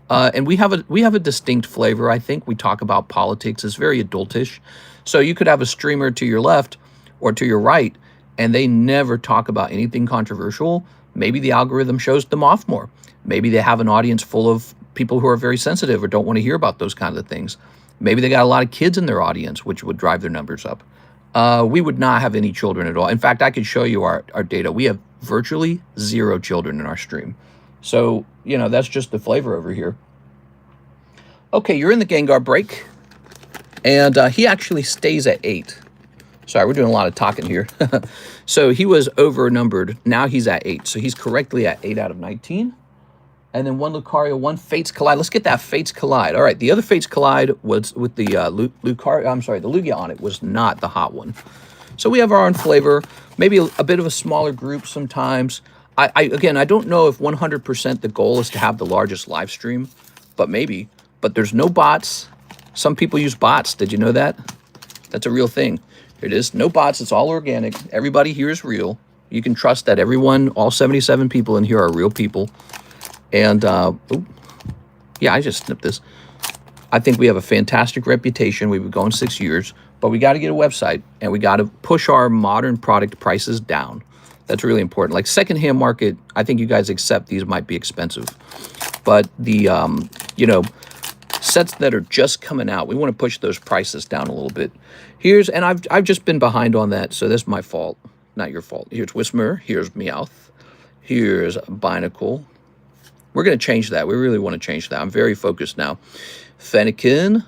And we have a distinct flavor, I think. We talk about politics. It's very adultish. So you could have a streamer to your left or to your right, and they never talk about anything controversial. Maybe the algorithm shows them off more. Maybe they have an audience full of people who are very sensitive or don't want to hear about those kinds of things. Maybe they got a lot of kids in their audience, which would drive their numbers up. We would not have any children at all. In fact, I could show you our data. We have virtually 0 children in our stream. So, that's just the flavor over here. Okay, you're in the Gengar break. And he actually stays at 8. Sorry, we're doing a lot of talking here. So he was overnumbered. Now he's at 8. So he's correctly at 8 out of 19. And then 1 Lucario, 1 Fates Collide. Let's get that Fates Collide. All right, the other Fates Collide was with the the Lugia on it was not the hot one. So we have our own flavor. Maybe a bit of a smaller group sometimes. Again, I don't know if 100% the goal is to have the largest live stream, but maybe. But there's no bots. Some people use bots. Did you know that? That's a real thing. Here it is. No bots. It's all organic. Everybody here is real. You can trust that everyone, all 77 people in here are real people. And, yeah, I just snipped this. I think we have a fantastic reputation. We've been going 6 years, but we got to get a website and we got to push our modern product prices down. That's really important. Like secondhand market, I think you guys accept these might be expensive, but the, you know, sets that are just coming out, we want to push those prices down a little bit. Here's, and I've just been behind on that, so that's my fault, not your fault. Here's Whismer, here's Meowth, here's Binacle. We're going to change that. We really want to change that. I'm very focused now. Fennekin,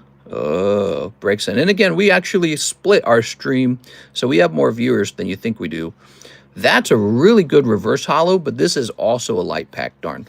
breaks in. And again, we actually split our stream, so we have more viewers than you think we do. That's a really good reverse hollow, but this is also a light pack, darn.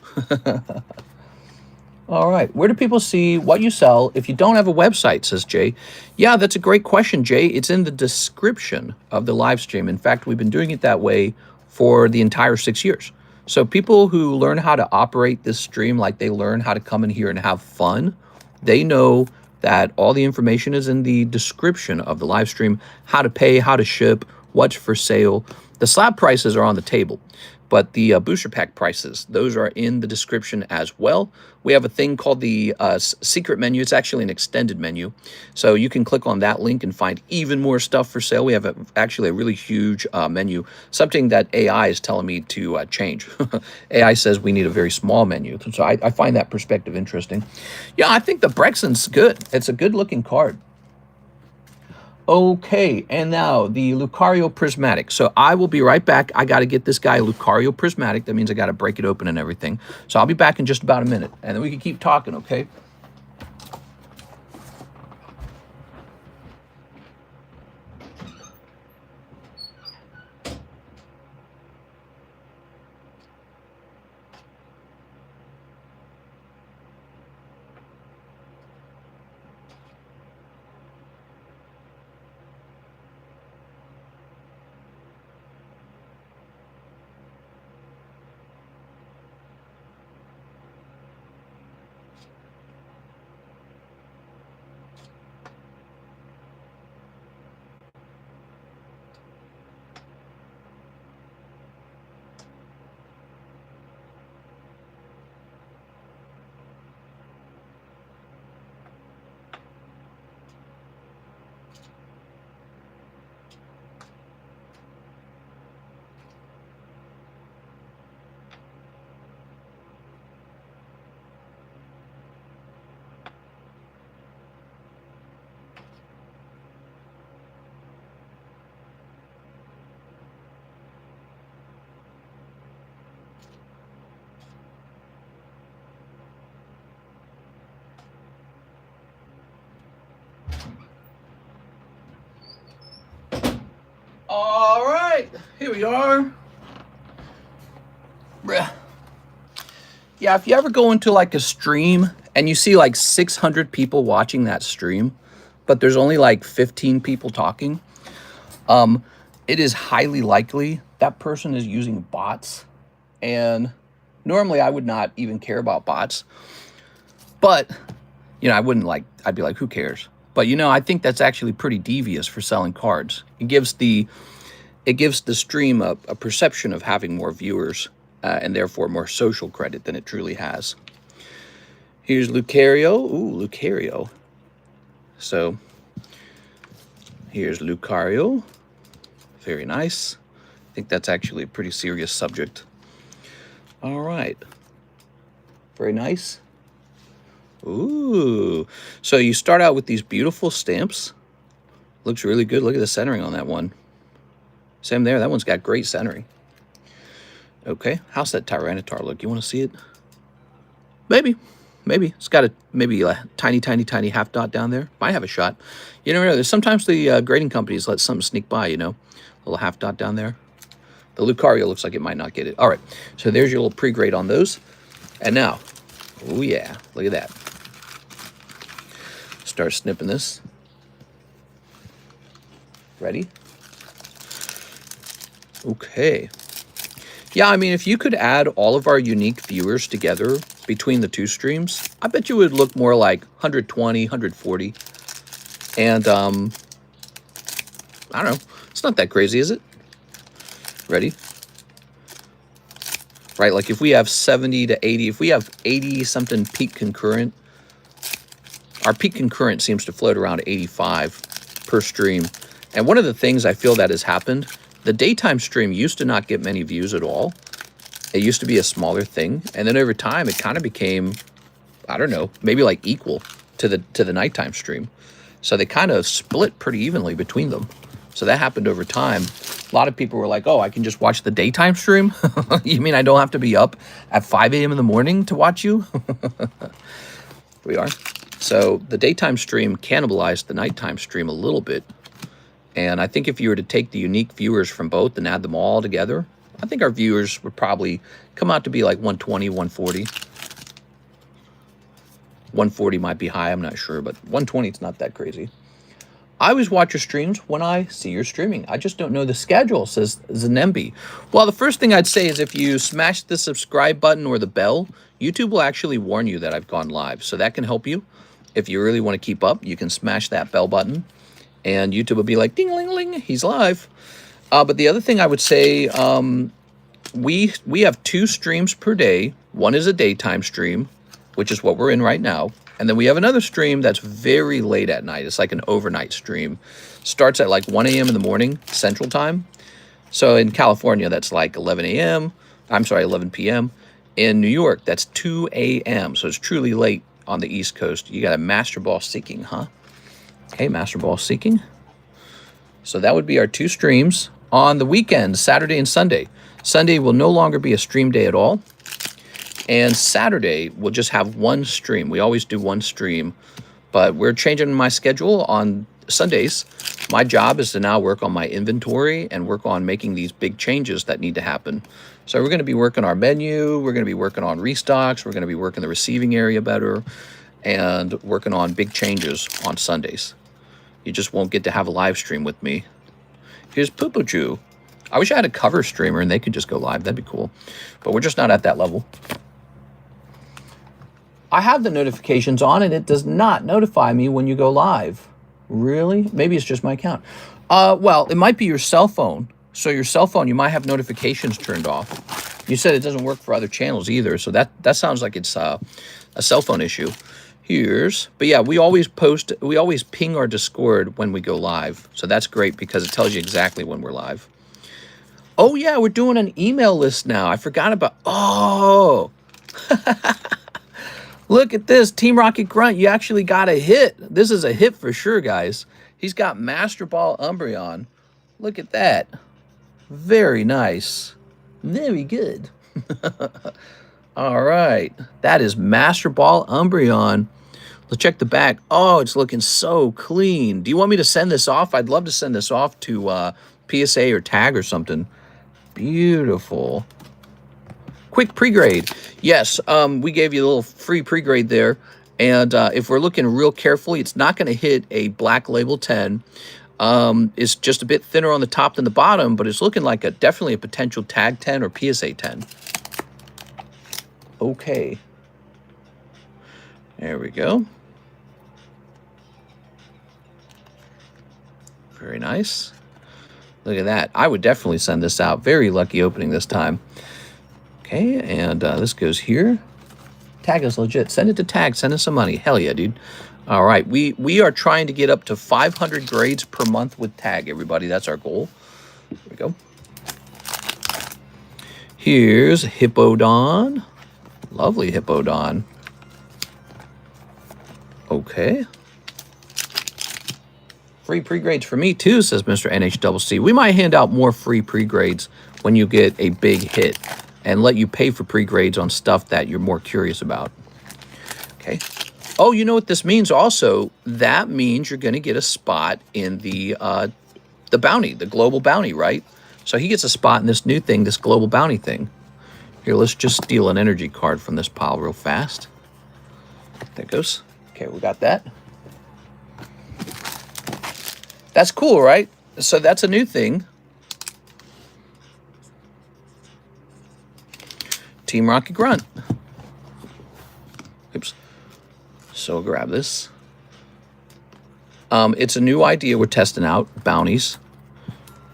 All right, where do people see what you sell if you don't have a website, says Jay. Yeah, that's a great question, Jay. It's in the description of the live stream. In fact, we've been doing it that way for the entire 6 years. So people who learn how to operate this stream, like they learn how to come in here and have fun, they know that all the information is in the description of the live stream, how to pay, how to ship, what's for sale. The slab prices are on the table, but the booster pack prices, those are in the description as well. We have a thing called the secret menu. It's actually an extended menu. So you can click on that link and find even more stuff for sale. We have actually a really huge menu, something that AI is telling me to change. AI says we need a very small menu. So I find that perspective interesting. Yeah, I think the Brexen's good. It's a good looking card. Okay, and now the Lucario Prismatic. So I will be right back. I got to get this guy Lucario Prismatic. That means I got to break it open and everything. So I'll be back in just about a minute, and then we can keep talking, okay? All right, here we are. Yeah, if you ever go into like a stream and you see like 600 people watching that stream, but there's only like 15 people talking, it is highly likely that person is using bots. And normally I would not even care about bots, but you know, I wouldn't like, I'd be like, who cares? But you know, I think that's actually pretty devious for selling cards. It gives the stream a perception of having more viewers and therefore more social credit than it truly has. Here's Lucario. Ooh, Lucario. So here's Lucario. Very nice. I think that's actually a pretty serious subject. All right. Very nice. Ooh. So you start out with these beautiful stamps. Looks really good. Look at the centering on that one. Same there. That one's got great centering. Okay. How's that Tyranitar look? You want to see it? Maybe. Maybe. It's got maybe a tiny, tiny, tiny half dot down there. Might have a shot. You never know. There's sometimes the grading companies let something sneak by, you know. A little half dot down there. The Lucario looks like it might not get it. All right. So there's your little pre-grade on those. And now, oh yeah, look at that. Start snipping this. Ready? Okay. Yeah, I mean, if you could add all of our unique viewers together between the two streams, I bet you would look more like 120, 140. And, I don't know. It's not that crazy, is it? Ready? Right, like if we have 70 to 80, if we have 80-something peak concurrent, our peak concurrent seems to float around 85 per stream. And one of the things I feel that has happened, the daytime stream used to not get many views at all. It used to be a smaller thing. And then over time, it kind of became, I don't know, maybe like equal to the nighttime stream. So they kind of split pretty evenly between them. So that happened over time. A lot of people were like, oh, I can just watch the daytime stream? You mean I don't have to be up at 5 a.m. in the morning to watch you? We are. So the daytime stream cannibalized the nighttime stream a little bit. And I think if you were to take the unique viewers from both and add them all together, I think our viewers would probably come out to be like 120, 140. 140 might be high, I'm not sure, but 120 is not that crazy. I always watch your streams when I see you're streaming. I just don't know the schedule, says Zanembi. Well, the first thing I'd say is if you smash the subscribe button or the bell, YouTube will actually warn you that I've gone live. So that can help you. If you really want to keep up, you can smash that bell button and YouTube will be like, ding-a-ling-a-ling, he's live. But the other thing I would say, we have 2 streams per day. One is a daytime stream, which is what we're in right now. And then we have another stream that's very late at night. It's like an overnight stream. Starts at like 1 a.m. in the morning, Central Time. So in California, that's like 11 a.m. I'm sorry, 11 p.m. In New York, that's 2 a.m. So it's truly late on the East Coast. You got a Master Ball Seeking, huh? Okay, Master Ball Seeking. So that would be our 2 streams on the weekends, Saturday and Sunday. Sunday will no longer be a stream day at all. And Saturday, we'll just have 1 stream. We always do 1 stream, but we're changing my schedule on Sundays. My job is to now work on my inventory and work on making these big changes that need to happen. So we're going to be working our menu. We're going to be working on restocks. We're going to be working the receiving area better and working on big changes on Sundays. You just won't get to have a live stream with me. Here's Poo-Poo-Choo. I wish I had a cover streamer and they could just go live. That'd be cool. But we're just not at that level. I have the notifications on and it does not notify me when you go live. Really? Maybe it's just my account. Well, it might be your cell phone. So your cell phone, you might have notifications turned off. You said it doesn't work for other channels either. So that sounds like it's a cell phone issue. But yeah, we always ping our Discord when we go live. So that's great because it tells you exactly when we're live. Oh yeah, we're doing an email list now. I forgot about, oh. Look at this, Team Rocket Grunt, you actually got a hit. This is a hit for sure, guys. He's got Master Ball Umbreon. Look at that. Very nice. Very good. All right, that is Master Ball Umbreon. Let's check the back. Oh, it's looking so clean. Do you want me to send this off? I'd love to send this off to PSA or Tag or something. Beautiful. Quick pre-grade. Yes, we gave you a little free pre-grade there. And if we're looking real carefully, it's not going to hit a Black Label 10. It's just a bit thinner on the top than the bottom, but it's looking like definitely a potential Tag 10 or PSA 10. Okay. There we go. Very nice. Look at that. I would definitely send this out. Very lucky opening this time. Okay, and this goes here. Tag is legit. Send it to Tag. Send us some money. Hell yeah, dude. All right, we are trying to get up to 500 grades per month with Tag, everybody. That's our goal. There we go. Here's Hippodon. Lovely Hippodon. Okay. Free pre-grades for me too, says Mr. NHCC. We might hand out more free pre-grades when you get a big hit and let you pay for pre-grades on stuff that you're more curious about. Okay. Oh, you know what this means also? That means you're going to get a spot in the bounty, the global bounty, right? So he gets a spot in this new thing, this global bounty thing. Here, let's just steal an energy card from this pile real fast. There it goes. Okay, we got that. That's cool, right? So that's a new thing. Team Rocky Grunt. Oops. So I'll grab this. It's a new idea we're testing out, bounties.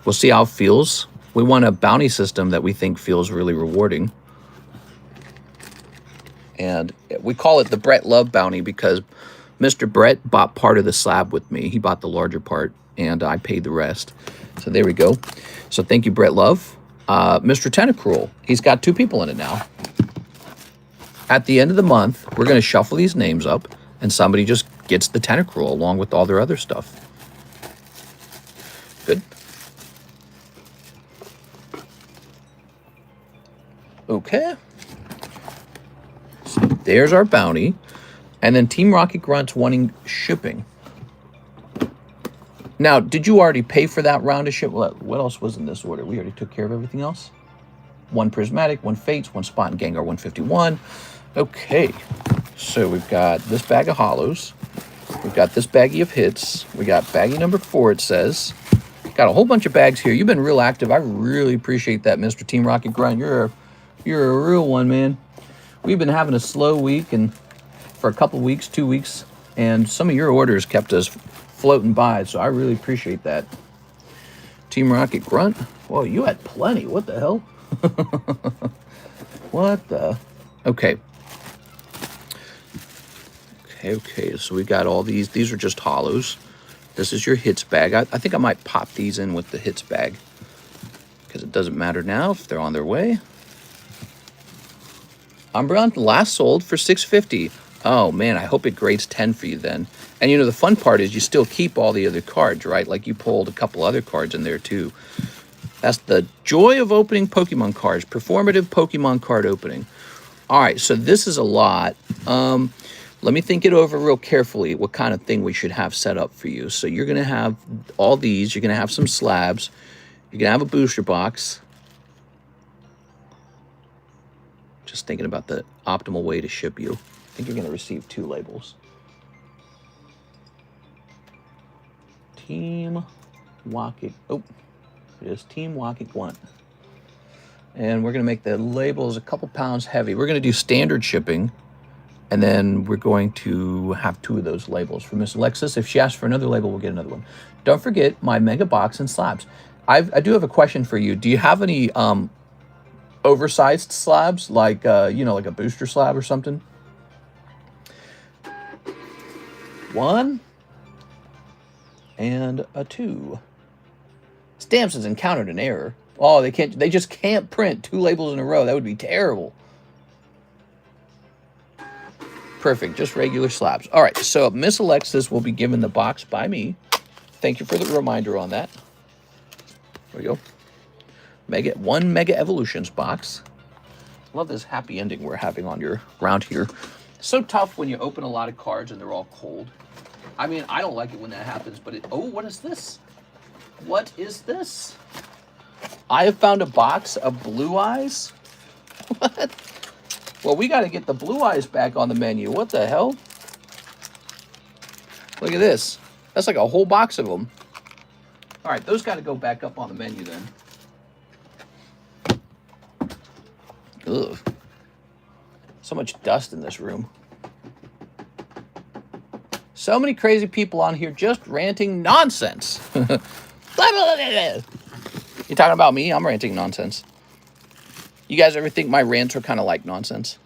We'll see how it feels. We want a bounty system that we think feels really rewarding. And we call it the Brett Love bounty because Mr. Brett bought part of the slab with me. He bought the larger part, and I paid the rest. So there we go. So thank you, Brett Love. Mr. Tentacruel, he's got 2 people in it now. At the end of the month, we're going to shuffle these names up, and somebody just gets the Tentacruel along with all their other stuff. Good. Okay. So there's our bounty. And then Team Rocky Grunt's wanting shipping. Now, did you already pay for that round of ship? What else was in this order? We already took care of everything else. 1 Prismatic, 1 Fates, 1 Spot and Gengar 151. Okay. So we've got this bag of hollows. We've got this baggie of hits. We got baggie number 4, it says. Got a whole bunch of bags here. You've been real active. I really appreciate that, Mr. Team Rocket Grunt. You're a real one, man. We've been having a slow week and for a couple weeks, 2 weeks, and some of your orders kept us floating by, so I really appreciate that. Team Rocket Grunt. Whoa, you had plenty. What the hell? What the? Okay. Okay, so we got all these. These are just hollows. This is your hits bag. I think I might pop these in with the hits bag because it doesn't matter now if they're on their way. Umbreon last sold for $6.50. Oh man, I hope it grades 10 for you then. And you know, the fun part is you still keep all the other cards, right? Like you pulled a couple other cards in there too. That's the joy of opening Pokemon cards. Performative Pokemon card opening. All right, so this is a lot. Let me think it over real carefully what kind of thing we should have set up for you. So you're going to have all these. You're going to have some slabs. You're going to have a booster box. Just thinking about the optimal way to ship you. I think you're going to receive 2 labels. Team Rocket. Oh, it is Team Rocket Grunt. And we're going to make the labels a couple pounds heavy. We're going to do standard shipping. And then we're going to have 2 of those labels for Miss Alexis. If she asks for another label, we'll get another one. Don't forget my mega box and slabs. I do have a question for you. Do you have any oversized slabs, like you know, like a booster slab or something? 1 and a 2. Stamps has encountered an error. Oh, they can't. They just can't print 2 labels in a row. That would be terrible. Perfect, just regular slabs. All right, so Miss Alexis will be given the box by me. Thank you for the reminder on that. There we go. One Mega Evolutions box. Love this happy ending we're having on your round here. So tough when you open a lot of cards and they're all cold. I mean, I don't like it when that happens, but oh, what is this? What is this? I have found a box of Blue Eyes. What? Well, we got to get the Blue Eyes back on the menu. What the hell? Look at this. That's like a whole box of them. All right, those got to go back up on the menu then. Ugh. So much dust in this room. So many crazy people on here just ranting nonsense. You talking about me? I'm ranting nonsense. You guys ever think my rants are kind of like nonsense?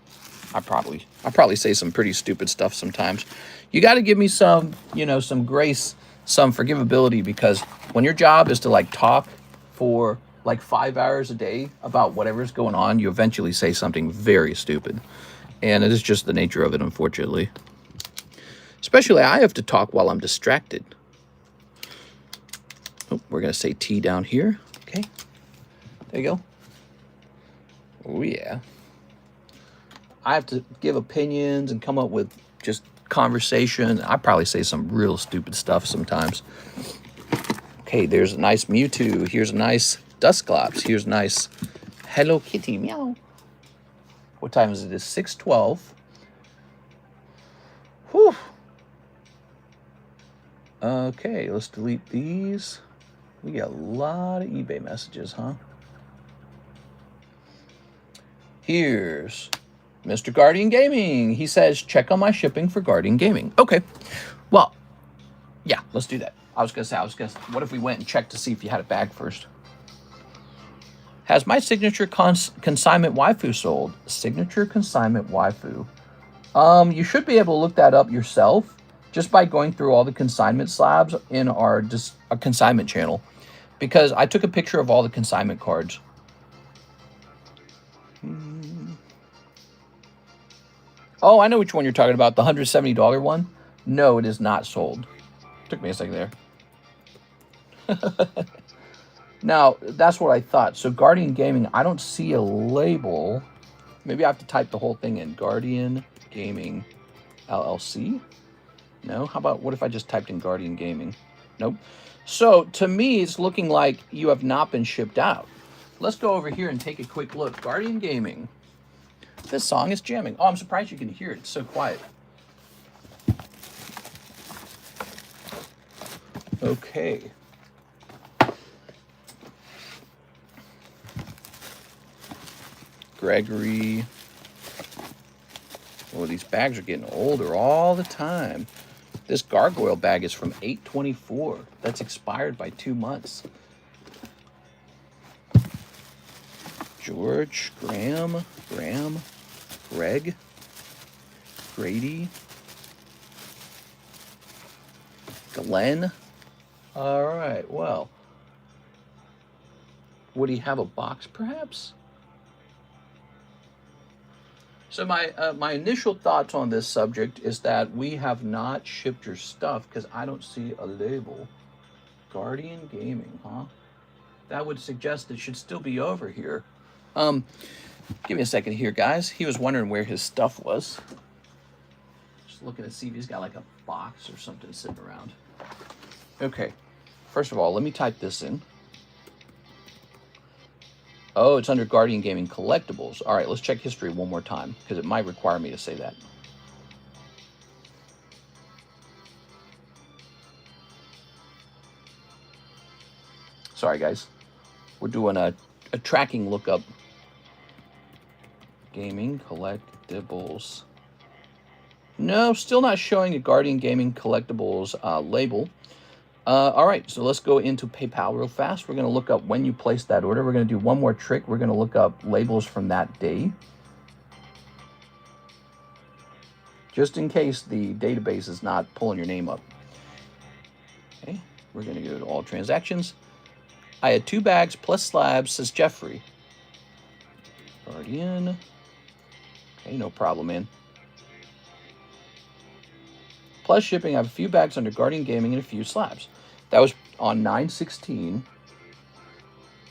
I probably say some pretty stupid stuff sometimes. You got to give me some, you know, some grace, some forgivability, because when your job is to like talk for like 5 hours a day about whatever's going on, you eventually say something very stupid. And it is just the nature of it, unfortunately. Especially I have to talk while I'm distracted. Oh, we're going to say T down here. Okay. There you go. Oh, yeah. I have to give opinions and come up with just conversation. I probably say some real stupid stuff sometimes. Okay, there's a nice Mewtwo. Here's a nice Dusclops. Here's a nice Hello Kitty. Meow. What time is it? It's 6:12. Whew. Okay, let's delete these. We got a lot of eBay messages, huh? Here's Mr. Guardian Gaming. He says, check on my shipping for Guardian Gaming. Okay. Well, yeah, let's do that. I was going to say, what if we went and checked to see if you had a bag first? Has my signature consignment waifu sold? Signature consignment waifu. You should be able to look that up yourself just by going through all the consignment slabs in our consignment channel, because I took a picture of all the consignment cards. Oh, I know which one you're talking about. The $170 one? No, it is not sold. Took me a second there. Now, that's what I thought. So Guardian Gaming, I don't see a label. Maybe I have to type the whole thing in. Guardian Gaming LLC? No? How about, what if I just typed in Guardian Gaming? Nope. So to me, it's looking like you have not been shipped out. Let's go over here and take a quick look. Guardian Gaming. This song is jamming. Oh, I'm surprised you can hear it. It's so quiet. Okay. Gregory. Oh, these bags are getting older all the time. This gargoyle bag is from 8/24. That's expired by 2 months. George, Graham, Greg, Grady, Glenn. All right, well. Would he have a box, perhaps? So my initial thoughts on this subject is that we have not shipped your stuff because I don't see a label. Guardian Gaming, huh? That would suggest it should still be over here. Give me a second here, guys. He was wondering where his stuff was. Just looking to see if he's got like a box or something sitting around. Okay. First of all, let me type this in. Oh, it's under Guardian Gaming Collectibles. All right, let's check history one more time, because it might require me to say that. Sorry, guys. We're doing a tracking lookup. Gaming Collectibles. No, still not showing a Guardian Gaming Collectibles label. All right, so let's go into PayPal real fast. We're going to look up when you placed that order. We're going to do one more trick. We're going to look up labels from that day, just in case the database is not pulling your name up. Okay, we're going to go to all transactions. I had 2 bags plus slabs, says Jeffrey. Guardian. Okay, no problem, man. Plus shipping, I have a few bags under Guardian Gaming and a few slabs. That was on 9/16.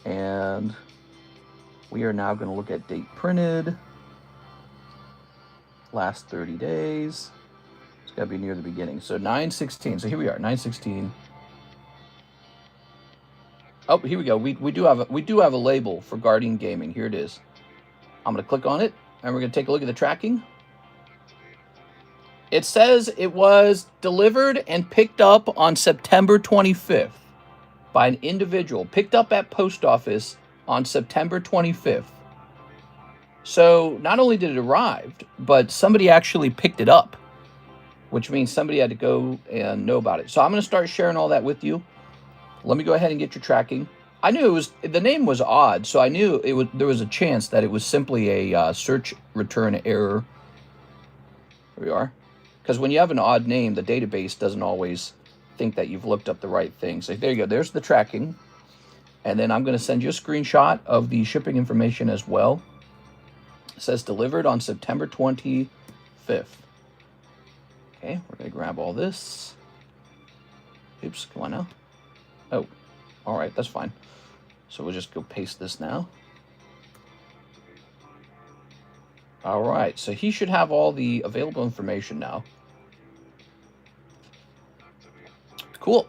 And we are now going to look at date printed. Last 30 days. It's got to be near the beginning. So 9/16. So here we are, 9/16. Oh, here we go. We do have a label for Guardian Gaming. Here it is. I'm going to click on it, and we're going to take a look at the tracking. It says it was delivered and picked up on September 25th by an individual. Picked up at post office on September 25th. So not only did it arrive, but somebody actually picked it up, which means somebody had to go and know about it. So I'm going to start sharing all that with you. Let me go ahead and get your tracking. I knew the name was odd, so I knew there was a chance that it was simply a search return error. Here we are. Because when you have an odd name, the database doesn't always think that you've looked up the right thing. So there you go. There's the tracking. And then I'm going to send you a screenshot of the shipping information as well. It says delivered on September 25th. Okay, we're going to grab all this. Oops, come on now. Oh, all right, that's fine. So we'll just go paste this now. All right, so he should have all the available information now. Cool.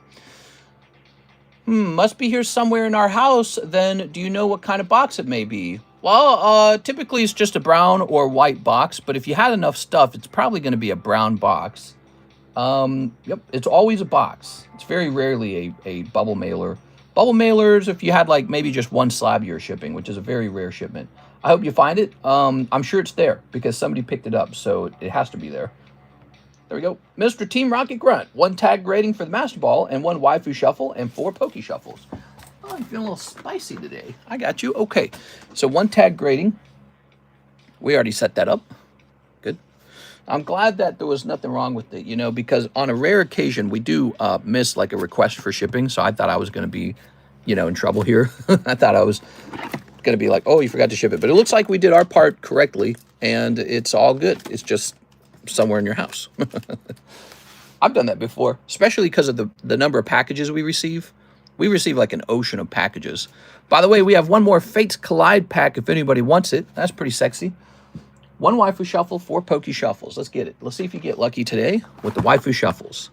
Must be here somewhere in our house. Then do you know what kind of box it may be? Well, typically it's just a brown or white box, but if you had enough stuff, it's probably going to be a brown box. Yep, it's always a box. It's very rarely a bubble mailer. Bubble mailers, if you had like maybe just one slab you're shipping, which is a very rare shipment. I hope you find it. I'm sure it's there because somebody picked it up, so it has to be there. There we go. Mr. Team Rocket Grunt. 1 tag grading for the Master Ball and 1 waifu shuffle and 4 pokey shuffles. Oh, I'm feeling a little spicy today. I got you. Okay. So 1 tag grading. We already set that up. Good. I'm glad that there was nothing wrong with it, you know, because on a rare occasion, we do miss like a request for shipping. So I thought I was going to be, you know, in trouble here. I thought I was going to be like, oh, you forgot to ship it. But it looks like we did our part correctly, and it's all good. It's just somewhere in your house. I've done that before, especially because of the number of packages we receive. We receive like an ocean of packages. By the way, we have 1 more Fates Collide pack if anybody wants it. That's pretty sexy. 1 waifu shuffle, 4 pokey shuffles. Let's get it. Let's see if you get lucky today with the waifu shuffles.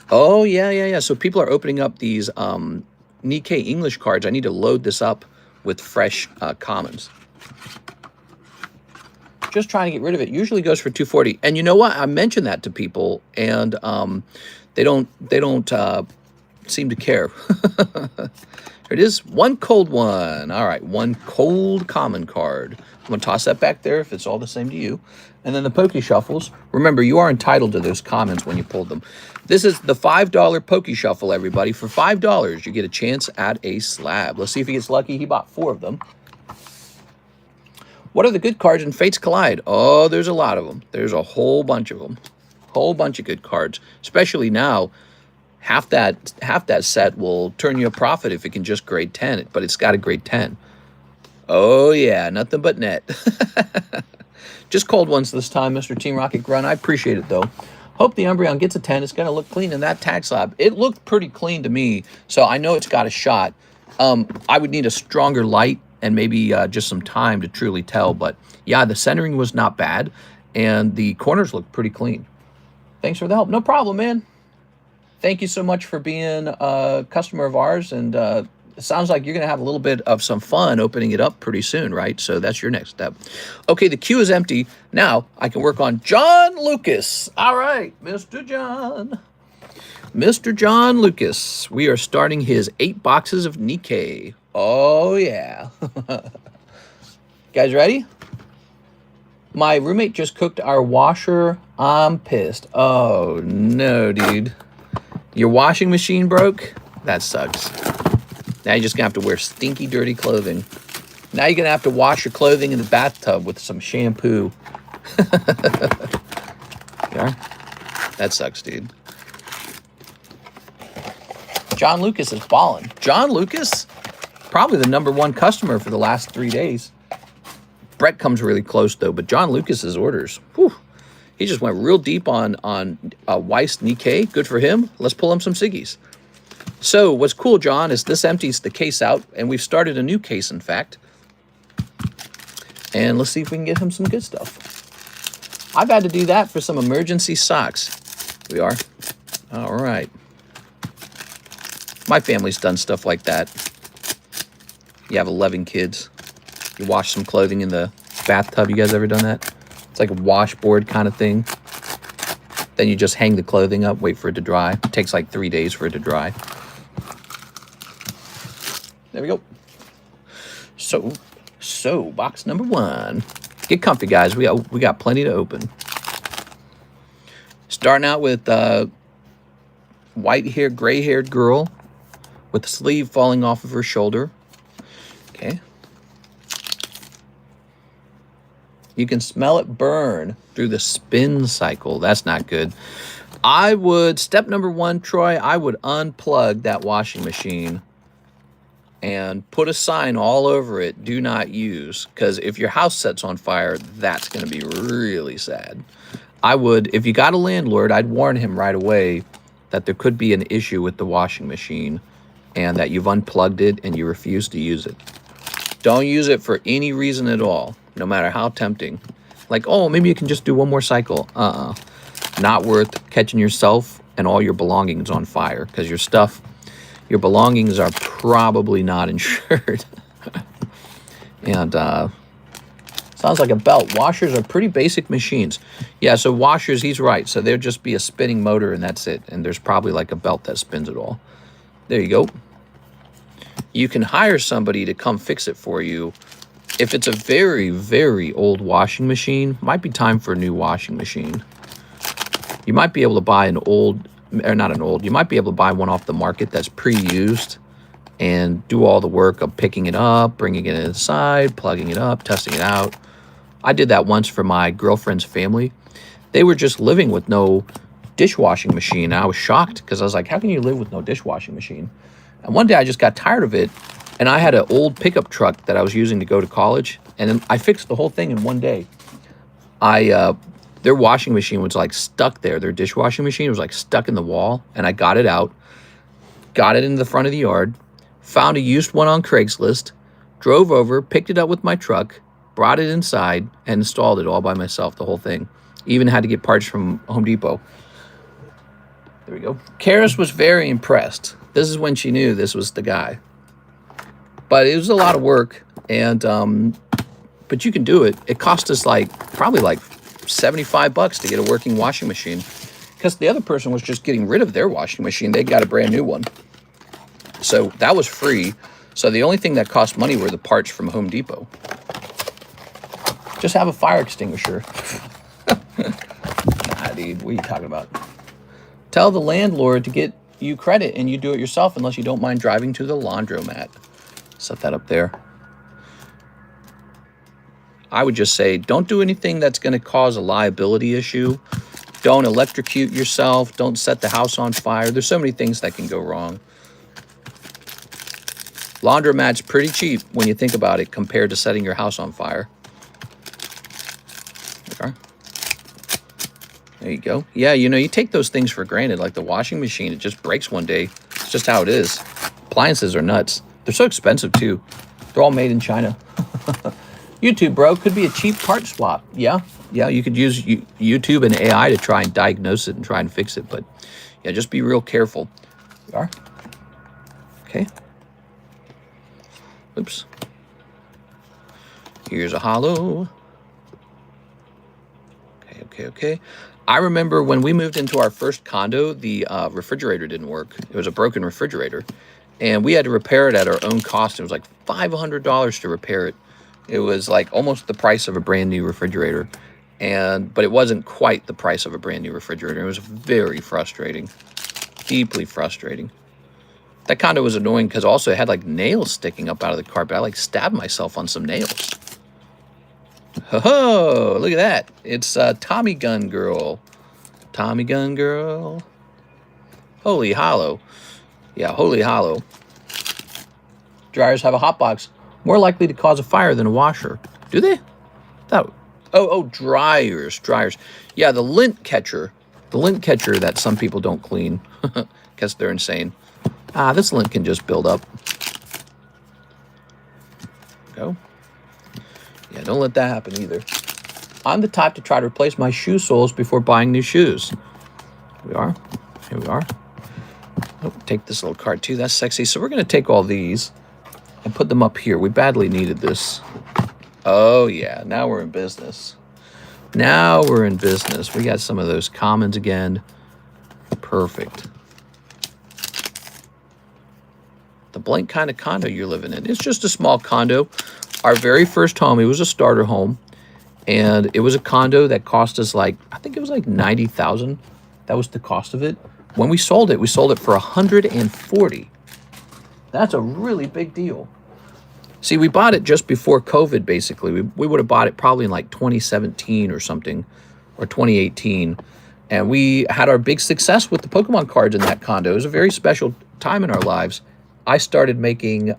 Oh, yeah. So people are opening up these Nikke English cards. I need to load this up with fresh commons. Just trying to get rid of it. Usually goes for $240. And you know what? I mentioned that to people, and they don't seem to care. Here it is. 1 cold one. All right, 1 cold common card. I'm going to toss that back there if it's all the same to you. And then the pokey shuffles. Remember, you are entitled to those commons when you pulled them. This is the $5 pokey shuffle, everybody. For $5, you get a chance at a slab. Let's see if he gets lucky. He bought 4 of them. What are the good cards in Fates Collide? Oh, there's a lot of them. There's a whole bunch of them. Whole bunch of good cards. Especially now, half that set will turn you a profit if it can just grade 10. But it's got a grade 10. Oh, yeah. Nothing but net. Just cold ones this time, Mr. Team Rocket Grunt. I appreciate it, though. Hope the Umbreon gets a 10. It's going to look clean in that tag slab. It looked pretty clean to me, so I know it's got a shot. I would need a stronger light and maybe just some time to truly tell. But, yeah, the centering was not bad, and the corners look pretty clean. Thanks for the help. No problem, man. Thank you so much for being a customer of ours, and it sounds like you're going to have a little bit of some fun opening it up pretty soon, right? So that's your next step. Okay, the queue is empty. Now I can work on John Lucas. All right, Mr. John. Mr. John Lucas. We are starting his 8 boxes of Nikke. Oh, yeah. Guys ready? My roommate just cooked our washer. I'm pissed. Oh, no, dude. Your washing machine broke? That sucks. Now you're just going to have to wear stinky, dirty clothing. Now you're going to have to wash your clothing in the bathtub with some shampoo. Yeah. That sucks, dude. John Lucas is balling. John Lucas, probably the #1 customer for the last 3 days. Brett comes really close, though, but John Lucas's orders, whew, he just went real deep on Weiss Nikke. Good for him. Let's pull him some Siggies. So what's cool, John, is this empties the case out, and we've started a new case, in fact. And let's see if we can get him some good stuff. I've had to do that for some emergency socks. We are. All right. My family's done stuff like that. You have 11 kids. You wash some clothing in the bathtub. You guys ever done that? It's like a washboard kind of thing. Then you just hang the clothing up, wait for it to dry. It takes like 3 days for it to dry. There we go. So box #1. Get comfy, guys. We got plenty to open. Starting out with white-haired, gray-haired girl with the sleeve falling off of her shoulder. Okay. You can smell it burn through the spin cycle. That's not good. I would, step #1, Troy, I would unplug that washing machine and put a sign all over it, do not use, because if your house sets on fire, that's going to be really sad. I would, if you got a landlord, I'd warn him right away that there could be an issue with the washing machine and that you've unplugged it and you refuse to use it. Don't use it for any reason at all, no matter how tempting. Like, oh, maybe you can just do 1 more cycle. Not worth catching yourself and all your belongings on fire, because your stuff, your belongings are probably not insured. And sounds like a belt. Washers are pretty basic machines. Yeah, so washers, he's right. So there'd just be a spinning motor and that's it. And there's probably like a belt that spins it all. There you go. You can hire somebody to come fix it for you if it's a very, very old washing machine, might be time for a new washing machine. You might be able to buy an old, or not an old, you might be able to buy one off the market that's pre-used and do all the work of picking it up, bringing it inside, plugging it up, testing it out. I did that once for my girlfriend's family. They were just living with no dishwashing machine. I was shocked because I was like, how can you live with no dishwashing machine? And one day I just got tired of it, and I had an old pickup truck that I was using to go to college, and then I fixed the whole thing in one day. Their washing machine was like stuck there. Their dishwashing machine was like stuck in the wall, and I got it out, got it into the front of the yard, found a used one on Craigslist, drove over, picked it up with my truck, brought it inside, and installed it all by myself, the whole thing. Even had to get parts from Home Depot. There we go. Karis was very impressed. This is when she knew this was the guy. But it was a lot of work, and but you can do it. It cost us probably like $75 to get a working washing machine, because the other person was just getting rid of their washing machine. They got a brand new one. So that was free. So the only thing that cost money were the parts from Home Depot. Just have a fire extinguisher. Nah, dude, what are you talking about? Tell the landlord to get you credit and you do it yourself unless you don't mind driving to the laundromat. Set that up there. I would just say, don't do anything that's going to cause a liability issue. Don't electrocute yourself. Don't set the house on fire. There's so many things that can go wrong. Laundromat's pretty cheap when you think about it compared to setting your house on fire. Okay. There you go. Yeah, you know, you take those things for granted, like the washing machine. It just breaks one day. It's just how it is. Appliances are nuts. They're so expensive, too. They're all made in China. YouTube, bro, could be a cheap part swap. Yeah, you could use YouTube and AI to try and diagnose it and try and fix it. But, yeah, just be real careful. We are. Okay. Oops. Here's a hollow. Okay. I remember when we moved into our first condo, the refrigerator didn't work. It was a broken refrigerator. And we had to repair it at our own cost. It was like $500 to repair it. It was like almost the price of a brand new refrigerator. But it wasn't quite the price of a brand new refrigerator. It was very frustrating. Deeply frustrating. That condo was annoying because also it had like nails sticking up out of the carpet. I like stabbed myself on some nails. Ho-ho! Look at that. It's Tommy Gun Girl. Tommy Gun Girl. Holy hollow. Yeah, holy hollow. Dryers have a hot box. More likely to cause a fire than a washer. Do they? Oh, dryers. Yeah, the lint catcher. The lint catcher that some people don't clean. Guess they're insane. This lint can just build up. Go. Yeah, don't let that happen either. I'm the type to try to replace my shoe soles before buying new shoes. Here we are. Oh, take this little card too. That's sexy. So we're going to take all these and put them up here. We badly needed this. Oh, yeah. Now we're in business. We got some of those commons again. Perfect. The blank kind of condo you're living in. It's just a small condo. Our very first home, it was a starter home. And it was a condo that cost us I think it was like $90,000. That was the cost of it. When we sold it for $140,000. That's a really big deal. See, we bought it just before COVID, basically. We would have bought it probably in like 2017 or something, or 2018. And we had our big success with the Pokemon cards in that condo. It was a very special time in our lives. I started making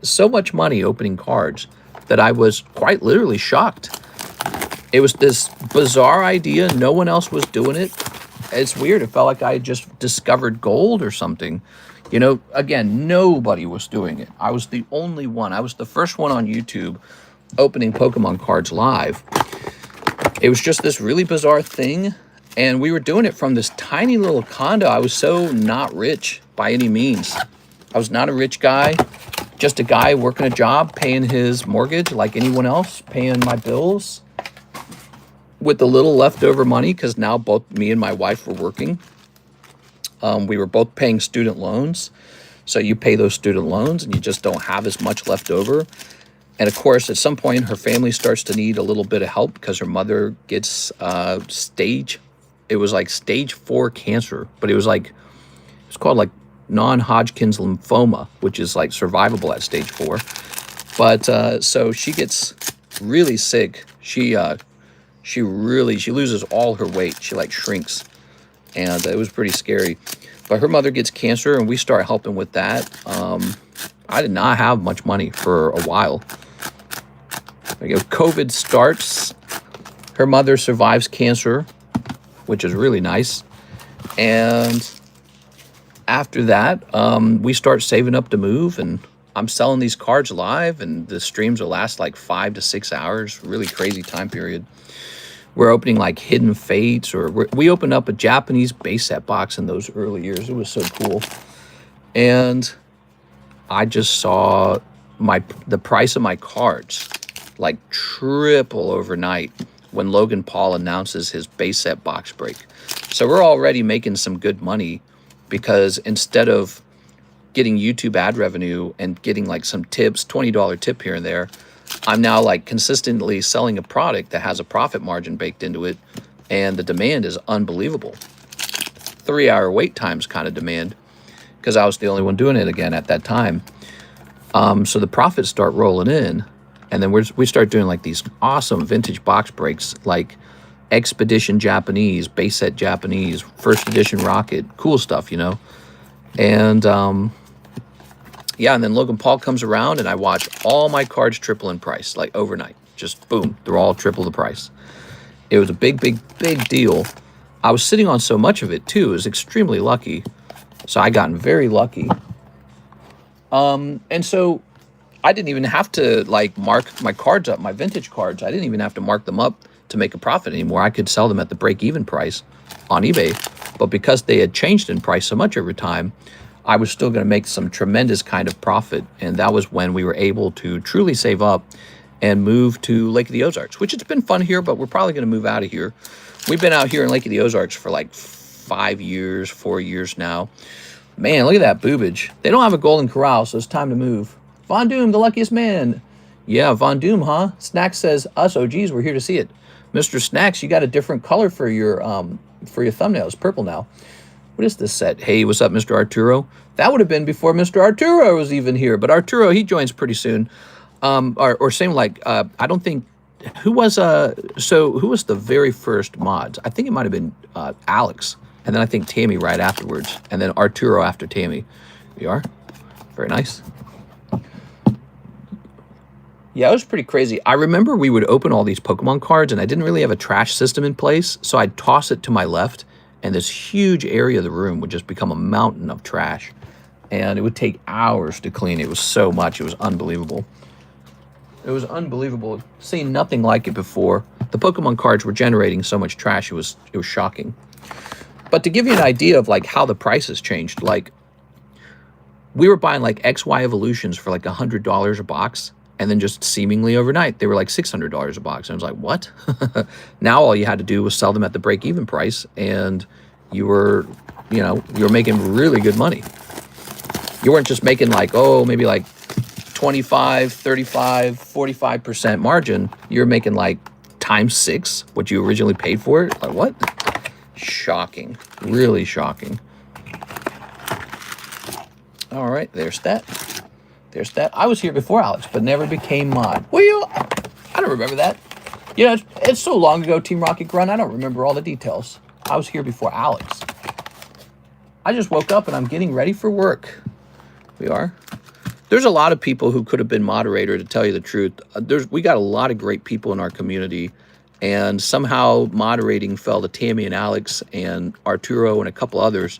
so much money opening cards that I was quite literally shocked. It was this bizarre idea. No one else was doing it. It's weird. It felt like I had just discovered gold or something. You know, again, nobody was doing it. I was the only one. I was the first one on YouTube opening Pokemon cards live. It was just this really bizarre thing. And we were doing it from this tiny little condo. I was so not rich by any means. I was not a rich guy. Just a guy working a job, paying his mortgage like anyone else, paying my bills with a little leftover money, because now both me and my wife were working. We were both paying student loans. So you pay those student loans and you just don't have as much left over. And of course, at some point, her family starts to need a little bit of help because her mother gets it was like stage 4 cancer, but it's called like non-Hodgkin's lymphoma, which is like survivable at stage 4. But so she gets really sick. She loses all her weight. She like shrinks, and it was pretty scary. But her mother gets cancer, and we start helping with that. I did not have much money for a while. COVID starts. Her mother survives cancer, which is really nice. And after that, we start saving up to move, and I'm selling these cards live, and the streams will last like 5 to 6 hours. Really crazy time period. We're opening like Hidden Fates, or we opened up a Japanese base set box in those early years. It was so cool. And I just saw the price of my cards like triple overnight when Logan Paul announces his base set box break. So we're already making some good money, because instead of getting YouTube ad revenue and getting like some tips, $20 tip here and there, I'm now like consistently selling a product that has a profit margin baked into it, and the demand is unbelievable. 3-hour wait times kind of demand, because I was the only one doing it again at that time. So the profits start rolling in, and then we start doing like these awesome vintage box breaks, like Expedition Japanese, base set Japanese, first edition Rocket, cool stuff, you know. And yeah, and then Logan Paul comes around, and I watch all my cards triple in price, like overnight. Just boom, they're all triple the price. It was a big deal. I was sitting on so much of it too. It was extremely lucky. So I gotten very lucky. And so I didn't even have to like mark my cards up, my vintage cards. I didn't even have to mark them up to make a profit anymore. I could sell them at the break-even price on eBay. But because they had changed in price so much over time, I was still going to make some tremendous kind of profit. And that was when we were able to truly save up and move to Lake of the Ozarks, which it's been fun here, but we're probably going to move out of here. We've been out here in Lake of the Ozarks for like 4 years now. Man, look at that boobage. They don't have a Golden Corral, so it's time to move. Von Doom, the luckiest man. Yeah, Von Doom, huh? Snacks says, us OGs, we're here to see it. Mr. Snacks, you got a different color for your thumbnails, purple now. What is this set? Hey, what's up, Mr. Arturo? That would have been before Mr. Arturo was even here, but Arturo, he joins pretty soon. Or same like, I don't think, who was the very first mods? I think it might have been Alex, and then I think Tammy right afterwards, and then Arturo after Tammy. We are very nice. Yeah, it was pretty crazy. I remember we would open all these Pokemon cards, and I didn't really have a trash system in place, so I'd toss it to my left, and this huge area of the room would just become a mountain of trash, and it would take hours to clean. It was so much. It was unbelievable. It was unbelievable. Seen nothing like it before. The Pokemon cards were generating so much trash. It was shocking. But to give you an idea of like how the prices changed, like we were buying like XY Evolutions for like $100 a box, and then just seemingly overnight they were like $600 a box. And I was like, what? Now all you had to do was sell them at the break-even price, and you were making really good money. You weren't just making like, oh, maybe like 25, 35, 45% margin. You're making like ×6 what you originally paid for it. Like what? Shocking. Really shocking. All right, there's that. There's that. I was here before Alex, but never became mod. Well, I don't remember that. You know, it's so long ago, Team Rocket Grunt, I don't remember all the details. I was here before Alex. I just woke up and I'm getting ready for work. We are. There's a lot of people who could have been moderator, to tell you the truth. We got a lot of great people in our community, and somehow moderating fell to Tammy and Alex and Arturo and a couple others,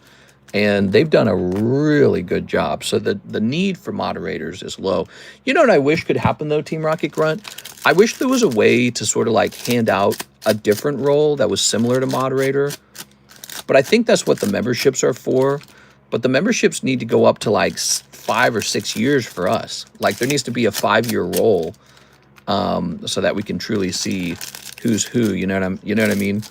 and they've done a really good job. So the need for moderators is low. You know what I wish could happen though, Team Rocket Grunt? I wish there was a way to sort of like hand out a different role that was similar to moderator, but I think that's what the memberships are for. But the memberships need to go up to like 5 or 6 years for us. Like there needs to be a 5-year role, so that we can truly see who's who. You know what I mean?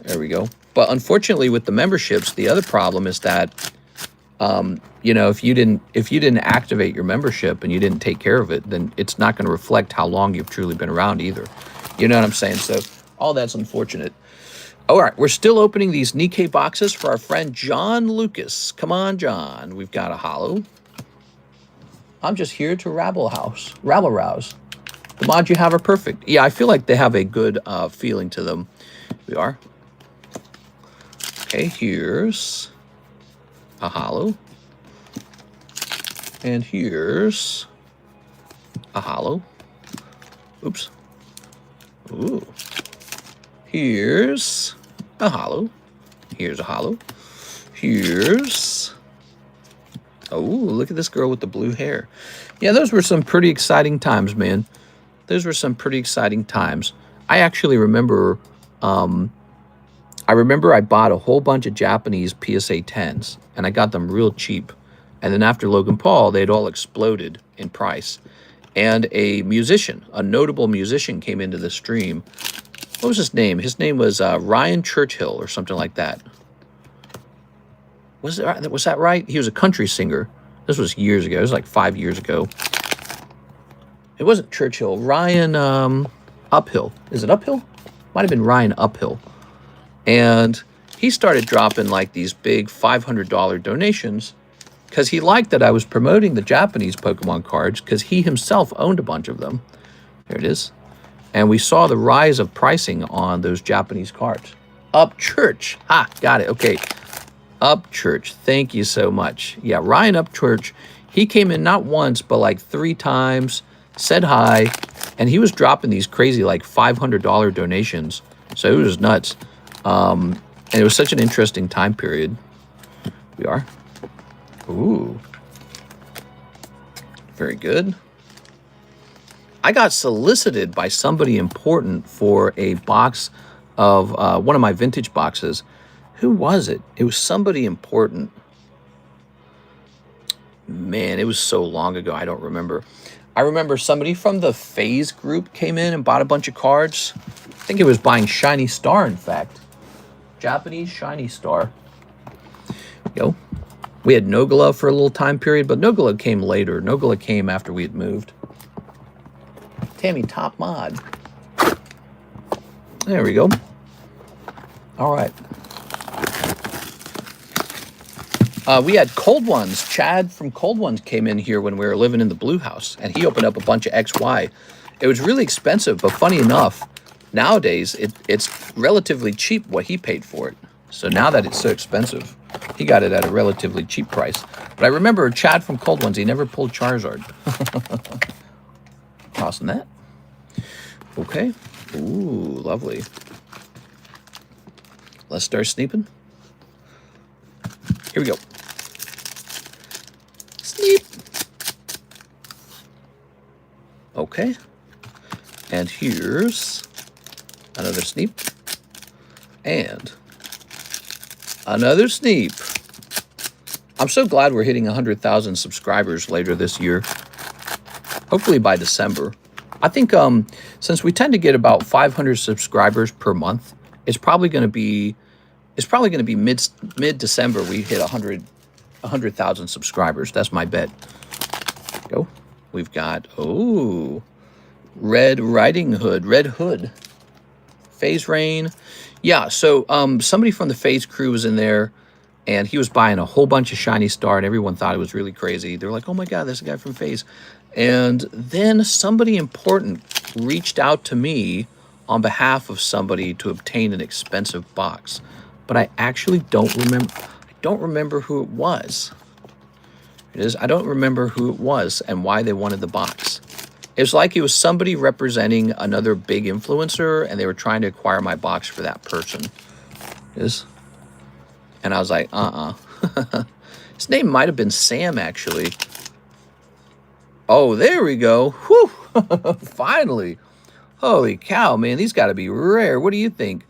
There we go. But unfortunately, with the memberships, the other problem is that You know, if you didn't activate your membership and you didn't take care of it, then it's not going to reflect how long you've truly been around either. You know what I'm saying? So all that's unfortunate. All right, we're still opening these Nikke boxes for our friend John Lucas. Come on, John. We've got a holo. I'm just here to rabble rouse. The mods you have are perfect. Yeah, I feel like they have a good feeling to them. We are. Okay, here's a holo. And here's a holo. Oops. Ooh. Here's a holo. Here's a holo. Here's... Oh, look at this girl with the blue hair. Yeah, those were some pretty exciting times, man. Those were some pretty exciting times. I actually remember... I bought a whole bunch of Japanese PSA 10s, and I got them real cheap. And then after Logan Paul, they'd all exploded in price. And a musician, a notable musician, came into the stream. What was his name? His name was Ryan Churchill or something like that. Was that right? He was a country singer. This was years ago. It was like 5 years ago. It wasn't Churchill. Ryan Uphill. Is it Uphill? Might have been Ryan Uphill. And he started dropping like these big $500 donations because he liked that I was promoting the Japanese Pokemon cards because he himself owned a bunch of them. There it is. And we saw the rise of pricing on those Japanese cards. Upchurch. Ah, got it. Okay. Upchurch. Thank you so much. Yeah, Ryan Upchurch. He came in not once, but like 3 times, said hi, and he was dropping these crazy like $500 donations. So it was nuts. And it was such an interesting time period. We are. Ooh. Very good. I got solicited by somebody important for a box of one of my vintage boxes. Who was it? It was somebody important. Man, it was so long ago, I don't remember. I remember somebody from the Phase group came in and bought a bunch of cards. I think it was buying Shiny Star, in fact. Japanese Shiny Star. Yo. We had Nogala for a little time period, but Nogala came later. Nogala came after we had moved. Tammy, top mod. There we go. All right. We had Cold Ones. Chad from Cold Ones came in here when we were living in the Blue House, and he opened up a bunch of XY. It was really expensive, but funny enough, nowadays it's relatively cheap what he paid for it. So now that it's so expensive, he got it at a relatively cheap price. But I remember Chad from Cold Ones, he never pulled Charizard. Tossing that. Okay. Ooh, lovely. Let's start sneeping. Here we go. Sneep. Okay. And here's another sneep. And another sneep. I'm so glad we're hitting 100,000 subscribers later this year. Hopefully by December. I think since we tend to get about 500 subscribers per month, it's probably going to be mid-December we hit 100,000 subscribers. That's my bet. Go. We've got Red Riding Hood, Red Hood. Phase Rain. Yeah, so somebody from the Phase crew was in there, and he was buying a whole bunch of Shiny Star, and everyone thought it was really crazy. They were like, oh my God, there's a guy from Phase. And then somebody important reached out to me on behalf of somebody to obtain an expensive box. But I actually don't remember. I don't remember who it was. I don't remember who it was and why they wanted the box. It was like it was somebody representing another big influencer, and they were trying to acquire my box for that person. And I was like, His name might have been Sam, actually. Oh, there we go. Whew. Finally. Holy cow, man. These got to be rare. What do you think?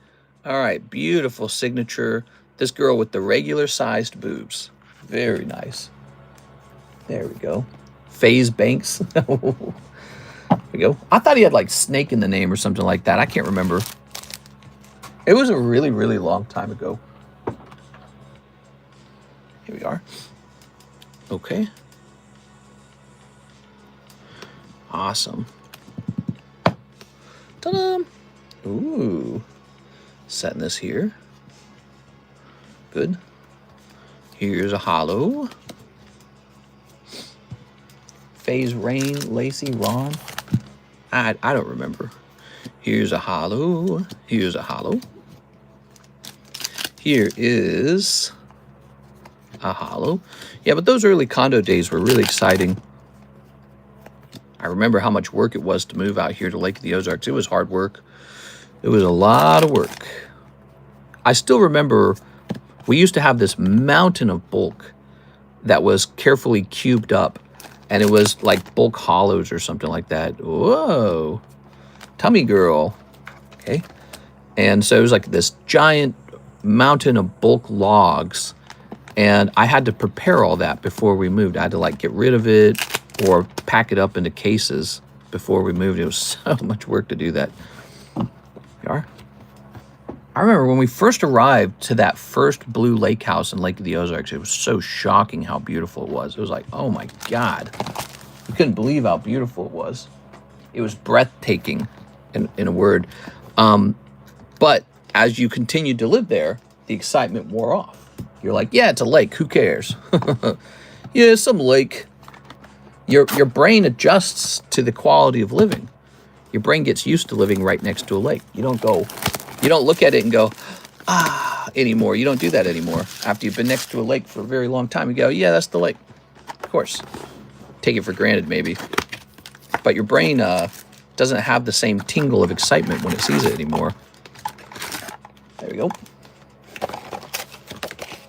All right. Beautiful signature. This girl with the regular-sized boobs. Very nice. There we go. Phase Banks. There we go. I thought he had like Snake in the name or something like that. I can't remember. It was a really, really long time ago. Here we are. Okay. Awesome. Ta-da! Ooh. Setting this here. Good. Here's a hollow. Phase Rain, Lacey, Ron. I don't remember. Here's a hollow. Here's a hollow. Here is a hollow. Yeah, but those early condo days were really exciting. I remember how much work it was to move out here to Lake of the Ozarks. It was hard work. It was a lot of work. I still remember we used to have this mountain of bulk that was carefully cubed up, and it was like bulk hollows or something like that. Whoa. Tummy girl. Okay. And so it was like this giant mountain of bulk logs, and I had to prepare all that before we moved. I had to like get rid of it or pack it up into cases before we moved. It was so much work to do that. Here we are. I remember when we first arrived to that first blue lake house in Lake of the Ozarks, it was so shocking how beautiful it was. It was like, oh my God. You couldn't believe how beautiful it was. It was breathtaking, in a word. But as you continued to live there, the excitement wore off. You're like, yeah, it's a lake. Who cares? Yeah, it's some lake. Your brain adjusts to the quality of living. Your brain gets used to living right next to a lake. You don't look at it and go, ah, anymore. You don't do that anymore. After you've been next to a lake for a very long time, you go, yeah, that's the lake. Of course. Take it for granted, maybe. But your brain doesn't have the same tingle of excitement when it sees it anymore. There we go.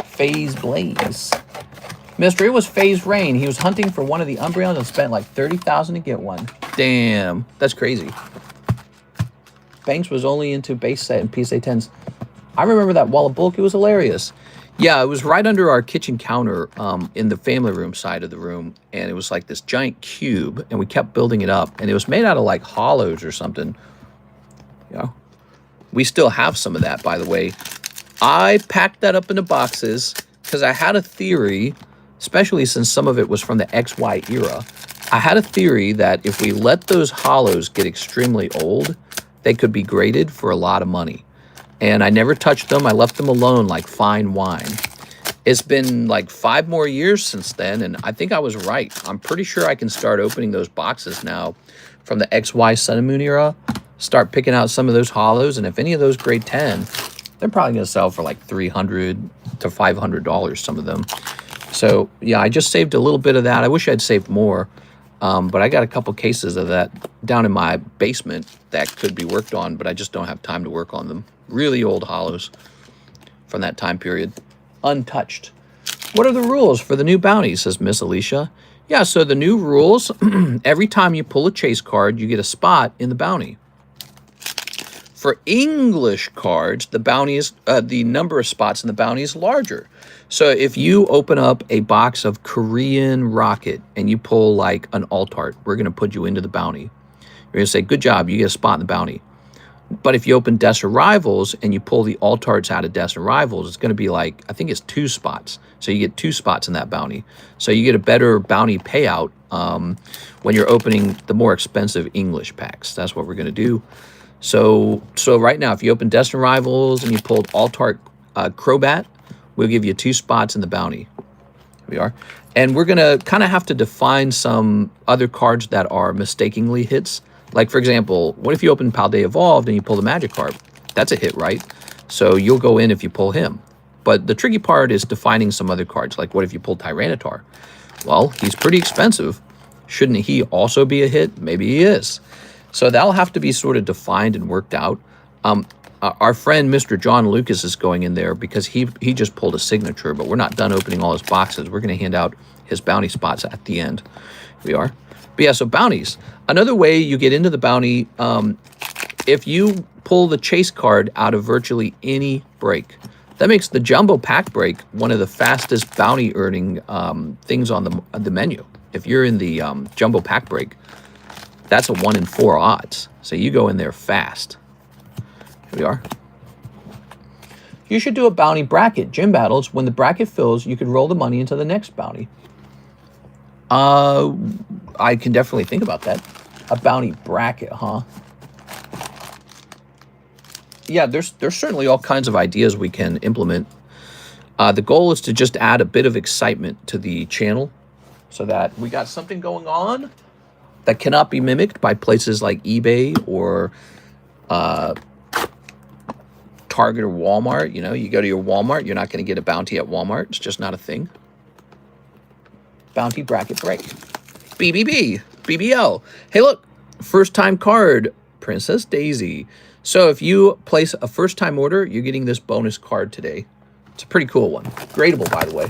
Phase Blaze. Mister, it was Phase Rain. He was hunting for one of the Umbreons and spent like $30,000 to get one. Damn, that's crazy. Banks was only into base set and PSA 10s. I remember that wall of bulk. It was hilarious. Yeah, it was right under our kitchen counter in the family room side of the room. And it was like this giant cube. And we kept building it up. And it was made out of like hollows or something. You know, we still have some of that, by the way. I packed that up into boxes because I had a theory, especially since some of it was from the XY era. I had a theory that if we let those hollows get extremely old, they could be graded for a lot of money. And I never touched them. I left them alone like fine wine. It's been like 5 more years since then, and I think I was right. I'm pretty sure I can start opening those boxes now from the XY Sun and Moon era, start picking out some of those hollows, and if any of those grade 10, they're probably going to sell for like $300 to $500, some of them. So, yeah, I just saved a little bit of that. I wish I'd saved more, but I got a couple cases of that down in my basement that could be worked on, but I just don't have time to work on them. Really old hollows from that time period. Untouched. What are the rules for the new bounty, says Miss Alicia. Yeah, so the new rules, every time you pull a chase card, you get a spot in the bounty. For English cards, the bounty is the number of spots in the bounty is larger. So if you open up a box of Korean Rocket and you pull like an alt-art, we're going to put you into the bounty. You're going to say, good job, you get a spot in the bounty. But if you open Death's Arrivals and you pull the alt-arts out of Death's Arrivals, it's going to be like, I think it's 2 spots. So you get 2 spots in that bounty. So you get a better bounty payout when you're opening the more expensive English packs. That's what we're going to do. So right now, if you open Death's Arrivals and you pulled alt-art Crobat, we'll give you 2 spots in the bounty. Here we are. And we're going to kind of have to define some other cards that are mistakenly hits. Like, for example, what if you open Paldea Evolved and you pull the Magikarp? That's a hit, right? So you'll go in if you pull him. But the tricky part is defining some other cards. Like, what if you pull Tyranitar? Well, he's pretty expensive. Shouldn't he also be a hit? Maybe he is. So that'll have to be sort of defined and worked out. Our friend, Mr. John Lucas, is going in there because he just pulled a signature, but we're not done opening all his boxes. We're going to hand out his bounty spots at the end. Here we are. But yeah, so bounties. Another way you get into the bounty, if you pull the chase card out of virtually any break, that makes the jumbo pack break one of the fastest bounty earning things on the menu. If you're in the jumbo pack break, that's a 1 in 4 odds. So you go in there fast. Here we are. You should do a bounty bracket. Gym battles, when the bracket fills, you could roll the money into the next bounty. I can definitely think about that. A bounty bracket, huh? Yeah, there's certainly all kinds of ideas we can implement. The goal is to just add a bit of excitement to the channel so that we got something going on that cannot be mimicked by places like eBay or Target or Walmart. You know, you go to your Walmart, you're not going to get a bounty at Walmart. It's just not a thing. Bounty bracket break. BBB, BBL. Hey, look, first time card, Princess Daisy. So if you place a first time order, you're getting this bonus card today. It's a pretty cool one. Gradable, by the way.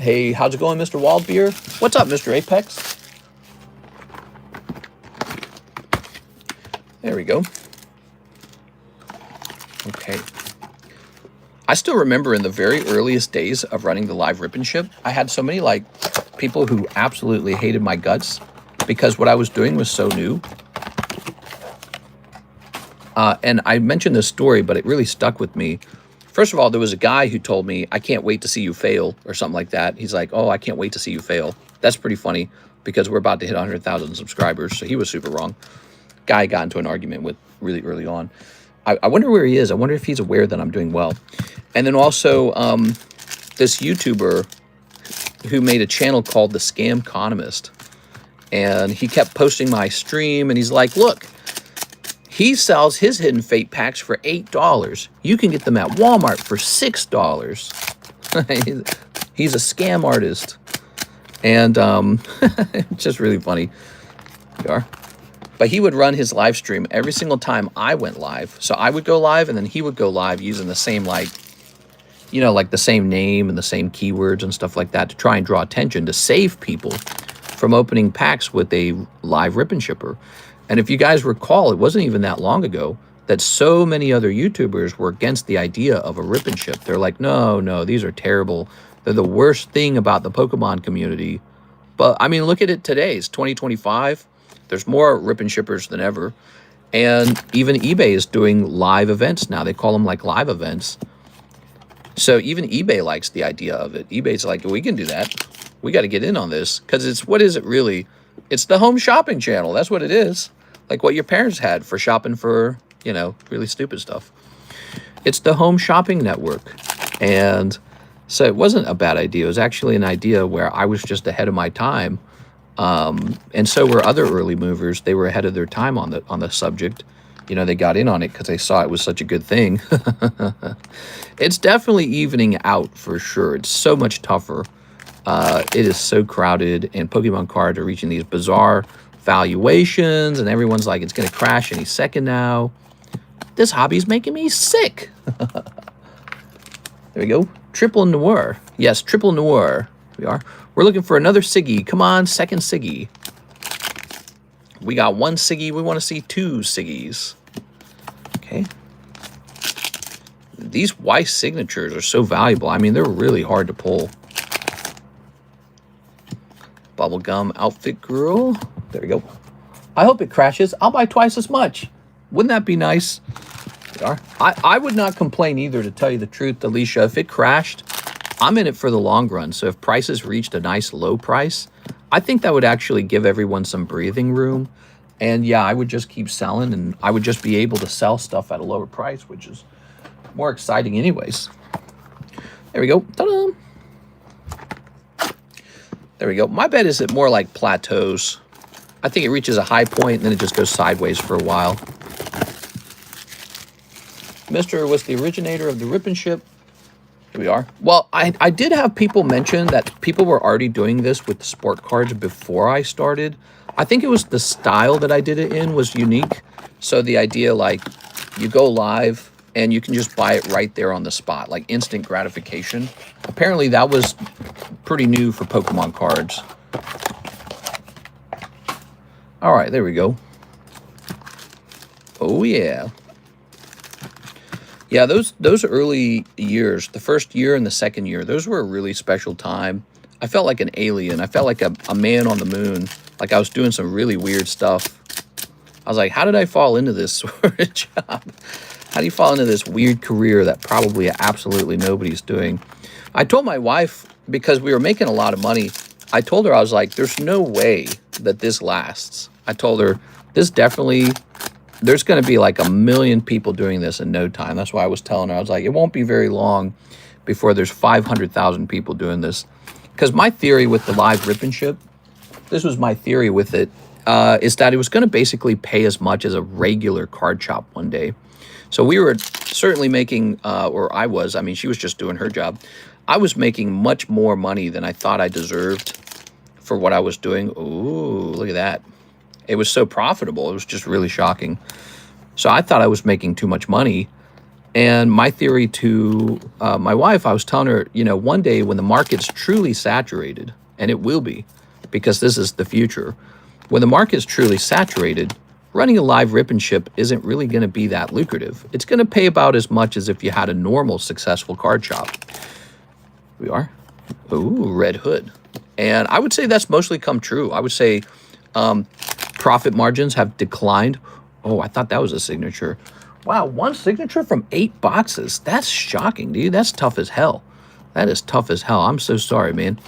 Hey, how's it going, Mr. Wildbeer? What's up, Mr. Apex? There we go. Okay. I still remember in the very earliest days of running the live rip and ship, I had so many like people who absolutely hated my guts because what I was doing was so new. And I mentioned this story, but it really stuck with me. First of all, there was a guy who told me, I can't wait to see you fail, or something like that. He's like, oh, I can't wait to see you fail. That's pretty funny because we're about to hit 100,000 subscribers. So he was super wrong. Guy got into an argument with really early on. I wonder where he is. I wonder if he's aware that I'm doing well. And then also this YouTuber who made a channel called The Scamconomist. And he kept posting my stream and he's like, look, he sells his Hidden Fate packs for $8. You can get them at Walmart for $6. He's a scam artist. And it's just really funny. You are. But he would run his live stream every single time I went live. So I would go live and then he would go live using the same, like, you know, like the same name and the same keywords and stuff like that to try and draw attention to save people from opening packs with a live rip and shipper. And if you guys recall, it wasn't even that long ago that so many other YouTubers were against the idea of a rip and ship. They're like, no, these are terrible. They're the worst thing about the Pokemon community. But I mean, look at it today. It's 2025. There's more rip and shippers than ever. And even eBay is doing live events now. They call them like live events. So even eBay likes the idea of it. eBay's like, we can do that. We got to get in on this. Because it's, what is it really? It's the home shopping channel. That's what it is. Like what your parents had for shopping for, you know, really stupid stuff. It's the home shopping network. And so it wasn't a bad idea. It was actually an idea where I was just ahead of my time. And so were other early movers. They were ahead of their time on the subject. You know, they got in on it because they saw it was such a good thing. It's definitely evening out for sure. It's so much tougher. It is so crowded, and Pokemon cards are reaching these bizarre valuations, and everyone's like, it's going to crash any second now. This hobby's making me sick. There we go. Triple Noir. Yes, Triple Noir. We are. We're looking for another Siggy. Come on, second Siggy. We got one Siggy. We want to see two Siggies. Okay. These Weiss signatures are so valuable. I mean, they're really hard to pull. Bubblegum Outfit Girl. There we go. I hope it crashes. I'll buy twice as much. Wouldn't that be nice? I would not complain either, to tell you the truth, Alicia. If it crashed, I'm in it for the long run. So if prices reached a nice low price, I think that would actually give everyone some breathing room. And yeah, I would just keep selling, and I would just be able to sell stuff at a lower price, which is more exciting anyways. There we go. Ta-da! There we go. My bet is it more like plateaus. I think it reaches a high point and then it just goes sideways for a while. Mr. was the originator of the rip and ship. Here we are. Well, I did have people mention that people were already doing this with the sport cards before I started. I think it was the style that I did it in was unique. So the idea, like, you go live and you can just buy it right there on the spot, like instant gratification. Apparently that was pretty new for Pokemon cards. All right, there we go. Oh, yeah. Yeah, those early years, the first year and the second year, those were a really special time. I felt like an alien. I felt like a man on the moon. Like I was doing some really weird stuff. I was like, how did I fall into this sort of job? How do you fall into this weird career that probably absolutely nobody's doing? I told my wife, because we were making a lot of money, I told her, I was like, there's no way that this lasts. I told her, this definitely, there's going to be like 1 million people doing this in no time. That's why I was telling her, I was like, it won't be very long before there's 500,000 people doing this. Because my theory with the live rip and ship, this was my theory with it, is that it was going to basically pay as much as a regular card shop one day. So we were certainly making, or I was, I mean, she was just doing her job. I was making much more money than I thought I deserved for what I was doing. Ooh, look at that. It was so profitable. It was just really shocking. So I thought I was making too much money. And my theory to my wife, I was telling her, you know, one day when the market's truly saturated, and it will be, because this is the future, when the market's truly saturated, running a live rip and ship isn't really going to be that lucrative. It's going to pay about as much as if you had a normal successful card shop. We are. Ooh, red hood. And I would say that's mostly come true. I would say profit margins have declined. Oh, I thought that was a signature. Wow, 1 signature from 8 boxes. That's shocking, dude. That's tough as hell. That is tough as hell. I'm so sorry, man.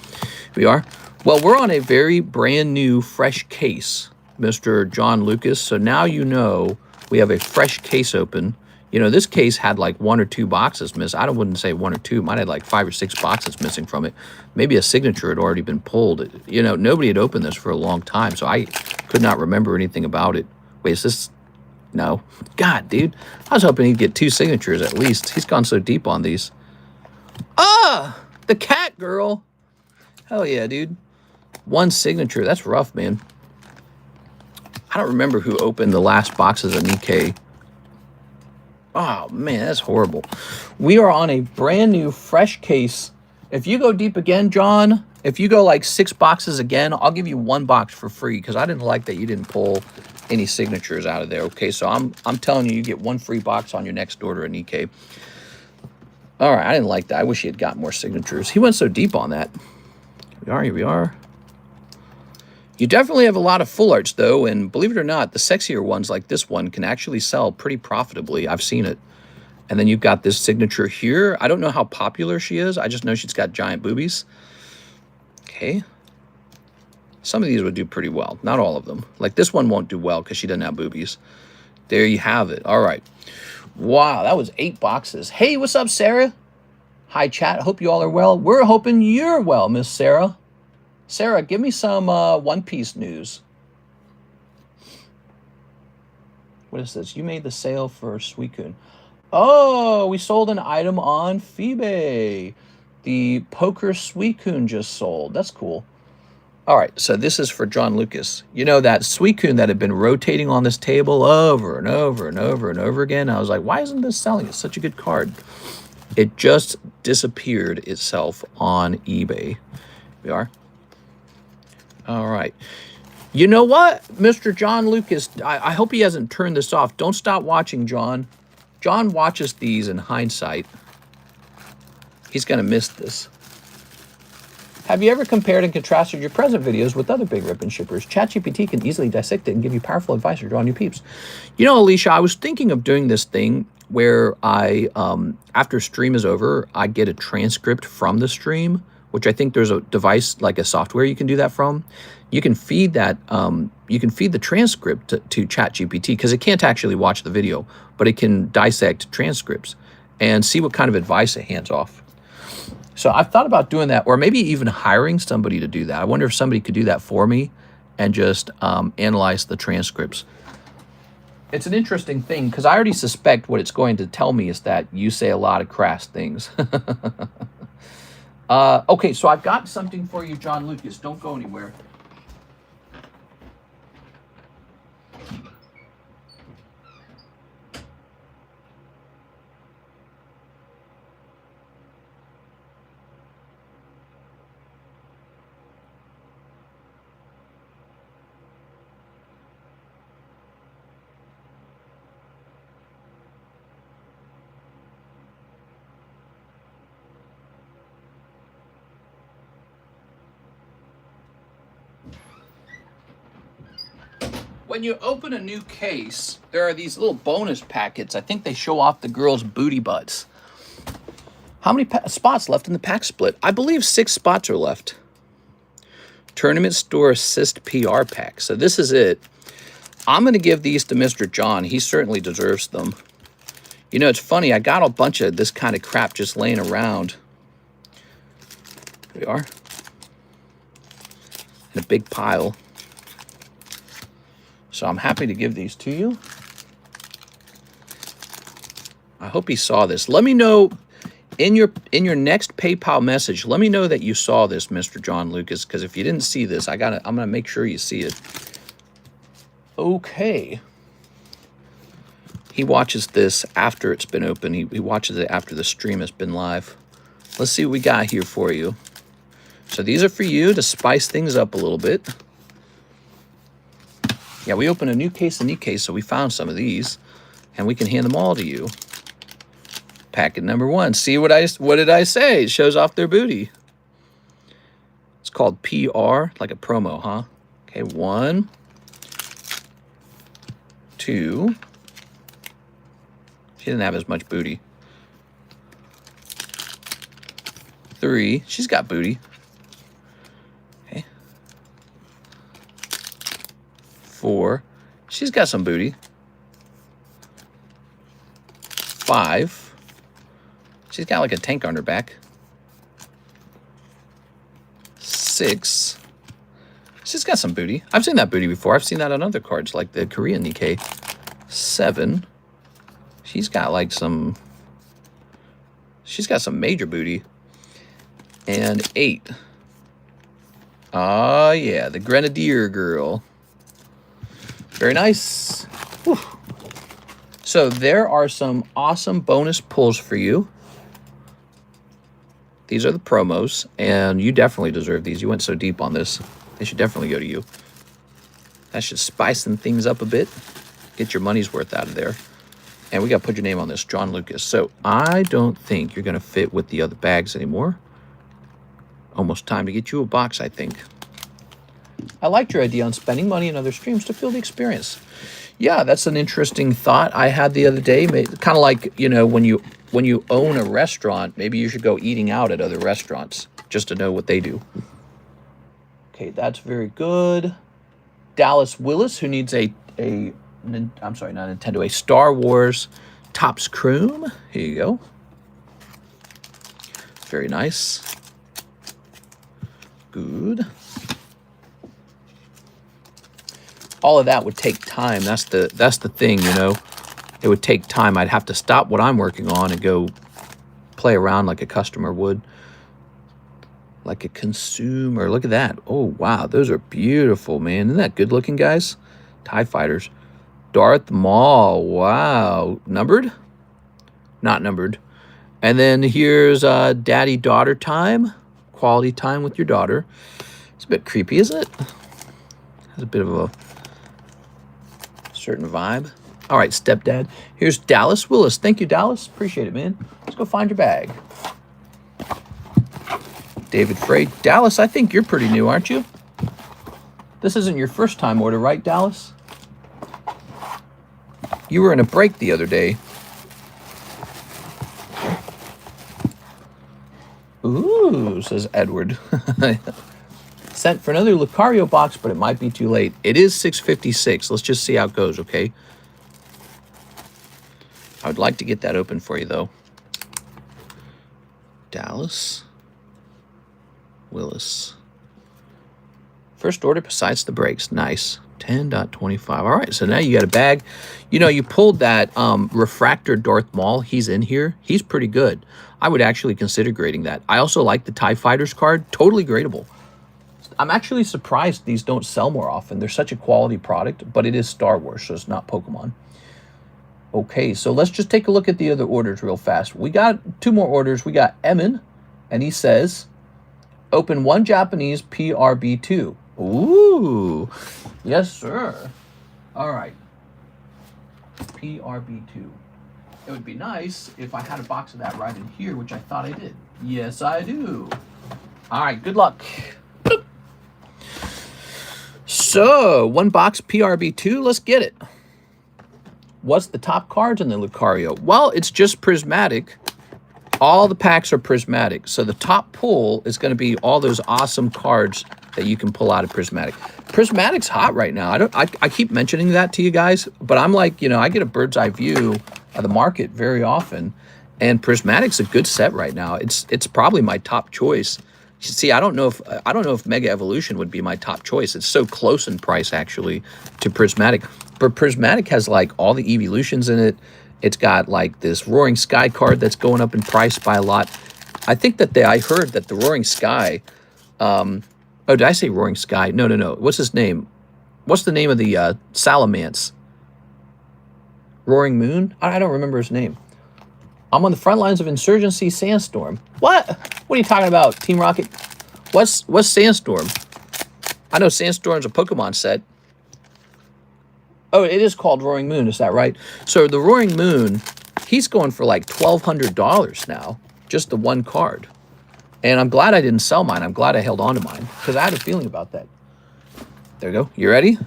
We are. Well, we're on a very brand new, fresh case, Mr. John Lucas. So now you know we have a fresh case open. You know, this case had like 1 or 2 boxes missing. I wouldn't say 1 or 2. It might have like 5 or 6 boxes missing from it. Maybe a signature had already been pulled. You know, nobody had opened this for a long time, so I could not remember anything about it. Wait, is this? No. God, dude. I was hoping he'd get 2 signatures at least. He's gone so deep on these. Ah! The cat girl. Hell yeah, dude. 1 signature. That's rough, man. I don't remember who opened the last boxes of Nikke. Oh, man, that's horrible. We are on a brand new, fresh case. If you go deep again, John, if you go like 6 boxes again, I'll give you 1 box for free because I didn't like that you didn't pull any signatures out of there. Okay, so I'm telling you, you get 1 free box on your next order of Nikke. All right, I didn't like that. I wish he had got more signatures. He went so deep on that. Here we are. You definitely have a lot of full arts, though, and believe it or not, the sexier ones like this one can actually sell pretty profitably. I've seen it. And then you've got this signature here. I don't know how popular she is. I just know she's got giant boobies. Okay. Some of these would do pretty well. Not all of them. Like this one won't do well because she doesn't have boobies. There you have it. All right. Wow, that was 8 boxes. Hey, what's up, Sarah? Hi, chat. Hope you all are well. We're hoping you're well, Miss Sarah. Sarah, give me some One Piece news. What is this? You made the sale for Suicune. Oh, we sold an item on Phoebe. The Poker Suicune just sold. That's cool. All right, so this is for John Lucas. You know that Suicune that had been rotating on this table over and over and over and over again? I was like, why isn't this selling? It's such a good card. It just disappeared itself on eBay. Here we are. All right. You know what, Mr. John Lucas, I hope he hasn't turned this off. Don't stop watching, John. John watches these in hindsight. He's going to miss this. Have you ever compared and contrasted your present videos with other big rip and shippers? ChatGPT can easily dissect it and give you powerful advice or draw new peeps. You know, Alicia, I was thinking of doing this thing where I, after stream is over, I get a transcript from the stream, which I think there's a device, like a software you can do that from. You can feed that, you can feed the transcript to ChatGPT because it can't actually watch the video, but it can dissect transcripts and see what kind of advice it hands off. So I've thought about doing that, or maybe even hiring somebody to do that. I wonder if somebody could do that for me and just analyze the transcripts. It's an interesting thing because I already suspect what it's going to tell me is that you say a lot of crass things. Okay, so I've got something for you, John Lucas. Don't go anywhere. When you open a new case, there are these little bonus packets. I think they show off the girls' booty butts. How many spots left in the pack split? I believe 6 spots are left. Tournament Store Assist PR Pack. So this is it. I'm going to give these to Mr. John. He certainly deserves them. You know, it's funny. I got a bunch of this kind of crap just laying around. There we are. In a big pile. So I'm happy to give these to you. I hope he saw this. Let me know in your next PayPal message. Let me know that you saw this, Mr. John Lucas, because if you didn't see this, I'm gonna make sure you see it. Okay. He watches this after it's been open. He watches it after the stream has been live. Let's see what we got here for you. So these are for you to spice things up a little bit. Yeah, we opened a new case of Nikke, so we found some of these, and we can hand them all to you. Packet number 1. See what did I say? It shows off their booty. It's called PR, like a promo, huh? Okay, 1, 2. She didn't have as much booty. 3. She's got booty. Okay. 4. She's got some booty. 5. She's got like a tank on her back. 6. She's got some booty. I've seen that booty before. I've seen that on other cards, like the Korean Nikke. 7. She's got like some... She's got some major booty. And 8. Oh, yeah, the Grenadier girl. Very nice. Whew. So there are some awesome bonus pulls for you. These are the promos, and you definitely deserve these. You went so deep on this. They should definitely go to you. That should spice things up a bit. Get your money's worth out of there. And we got to put your name on this, John Lucas. So I don't think you're going to fit with the other bags anymore. Almost time to get you a box, I think. I liked your idea on spending money in other streams to feel the experience. Yeah, that's an interesting thought I had the other day. Kind of like, you know, when you own a restaurant, maybe you should go eating out at other restaurants just to know what they do. Okay, that's very good. Dallas Willis, who needs I'm sorry, not Nintendo, a Star Wars Topps Chrome. Here you go. Very nice. Good. All of that would take time. That's the thing, you know. It would take time. I'd have to stop what I'm working on and go play around like a customer would. Like a consumer. Look at that. Oh, wow. Those are beautiful, man. Isn't that good looking, guys? TIE Fighters. Darth Maul. Wow. Numbered? Not numbered. And then here's daddy-daughter time. Quality time with your daughter. It's a bit creepy, isn't it? Has a bit of a certain vibe. All right, stepdad. Here's Dallas Willis. Thank you, Dallas. Appreciate it, man. Let's go find your bag. David Frey. Dallas, I think you're pretty new, aren't you? This isn't your first time order, right, Dallas? You were in a break the other day. Ooh, says Edward. Sent for another Lucario box, but it might be too late. It is 6:56. Let's just see how it goes, okay? I would like to get that open for you, though. Dallas Willis. First order besides the breaks. Nice. 10.25. All right, so now you got a bag. You know, you pulled that Refractor Darth Maul. He's in here. He's pretty good. I would actually consider grading that. I also like the TIE Fighters card. Totally gradable. I'm actually surprised these don't sell more often. They're such a quality product, but it is Star Wars, so it's not Pokemon. Okay, so let's just take a look at the other orders real fast. We got 2 more orders. We got Emin, and he says, open 1 Japanese PRB2. Ooh, yes, sir. All right, PRB2. It would be nice if I had a box of that right in here, which I thought I did. Yes, I do. All right, good luck. So, 1 box PRB2, let's get it. What's the top cards in the Lucario? Well, it's just prismatic. All the packs are prismatic. So the top pull is going to be all those awesome cards that you can pull out of Prismatic. Prismatic's hot right now. I keep mentioning that to you guys, but I'm like, you know, I get a bird's eye view of the market very often, and Prismatic's a good set right now. It's probably my top choice. See, I don't know if Mega Evolution would be my top choice. It's so close in price actually to Prismatic, but Prismatic has like all the evolutions in it. It's got like this Roaring Sky card that's going up in price by a lot. I think that I heard that the Roaring Sky. Oh, did I say Roaring Sky? No. What's his name? What's the name of the Salamence? Roaring Moon? I don't remember his name. I'm on the front lines of Insurgency Sandstorm. What? What are you talking about, Team Rocket? What's Sandstorm? I know Sandstorm's a Pokemon set. Oh, it is called Roaring Moon, is that right? So the Roaring Moon, he's going for like $1,200 now, just the one card. And I'm glad I didn't sell mine. I'm glad I held on to mine, because I had a feeling about that. There you go. You ready?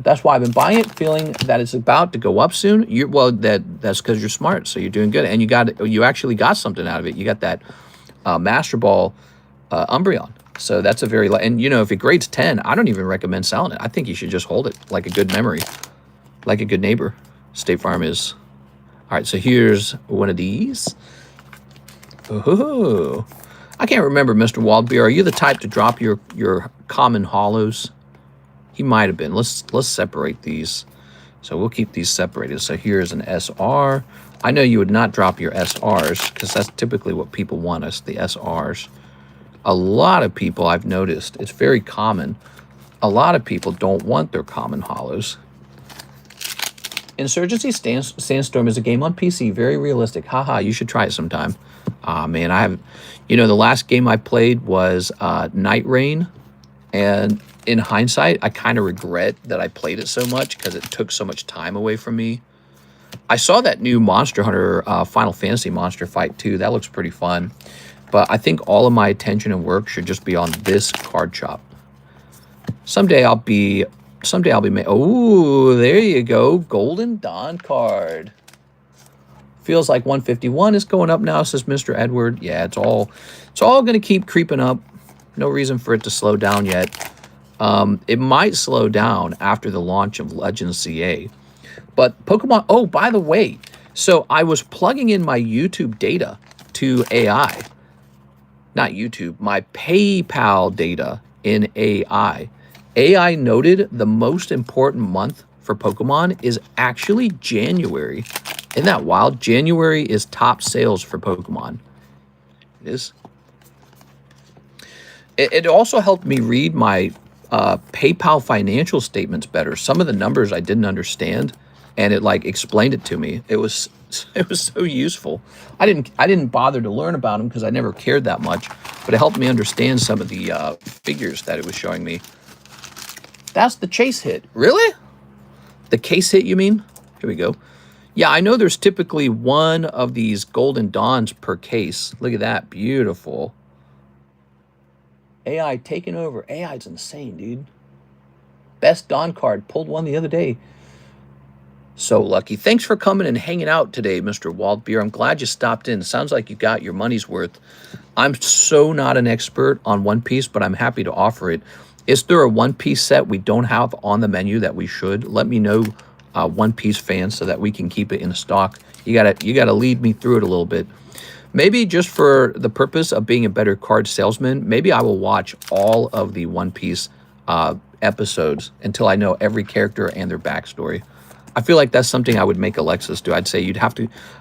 That's why I've been buying it, feeling that it's about to go up soon. Well, that's because you're smart, so you're doing good, and you actually got something out of it. You got that Master Ball Umbreon, so that's a very and you know, if it grades 10, I don't even recommend selling it. I think you should just hold it like a good memory, like a good neighbor. State Farm is. All right, so here's one of these. Ooh, I can't remember, Mr. Waldbeer. Are you the type to drop your common hollows? He might have been. Let's separate these. So we'll keep these separated. So here's an SR. I know you would not drop your SRs because that's typically what people want us, the SRs. A lot of people, I've noticed, it's very common. A lot of people don't want their common hollows. Insurgency Sandstorm is a game on PC, very realistic. Haha, you should try it sometime. Man, I haven't. You know, the last game I played was Night Rain, and in hindsight, I kind of regret that I played it so much because it took so much time away from me. I saw that new Monster Hunter Final Fantasy Monster Fight too. That looks pretty fun. But I think all of my attention and work should just be on this card shop. Someday I'll be oh, there you go. Golden Dawn card. Feels like 151 is going up now, says Mr. Edward. Yeah, it's all going to keep creeping up. No reason for it to slow down yet. It might slow down after the launch of Legends CA. But Pokemon, oh, by the way, so I was plugging in my YouTube data to AI. Not YouTube, my PayPal data in AI. AI noted the most important month for Pokemon is actually January. Isn't that wild? January is top sales for Pokemon. It is. It also helped me read my PayPal financial statements better. Some of the numbers I didn't understand, and it like explained it to me. It was so useful. I didn't bother to learn about them because I never cared that much, but it helped me understand some of the figures that it was showing me. That's the chase hit. Really? The case hit, you mean? Here we go. Yeah, I know there's typically one of these Golden Dawns per case. Look at that. Beautiful. AI taking over. AI's insane, dude. Best Dawn card. Pulled one the other day. So lucky. Thanks for coming and hanging out today, Mr. Waldbeer. I'm glad you stopped in. Sounds like you got your money's worth. I'm so not an expert on One Piece, but I'm happy to offer it. Is there a One Piece set we don't have on the menu that we should? Let me know, One Piece fans, so that we can keep it in stock. You gotta lead me through it a little bit. Maybe just for the purpose of being a better card salesman, maybe I will watch all of the One Piece episodes until I know every character and their backstory. I feel like that's something I would make Alexis do. I'd say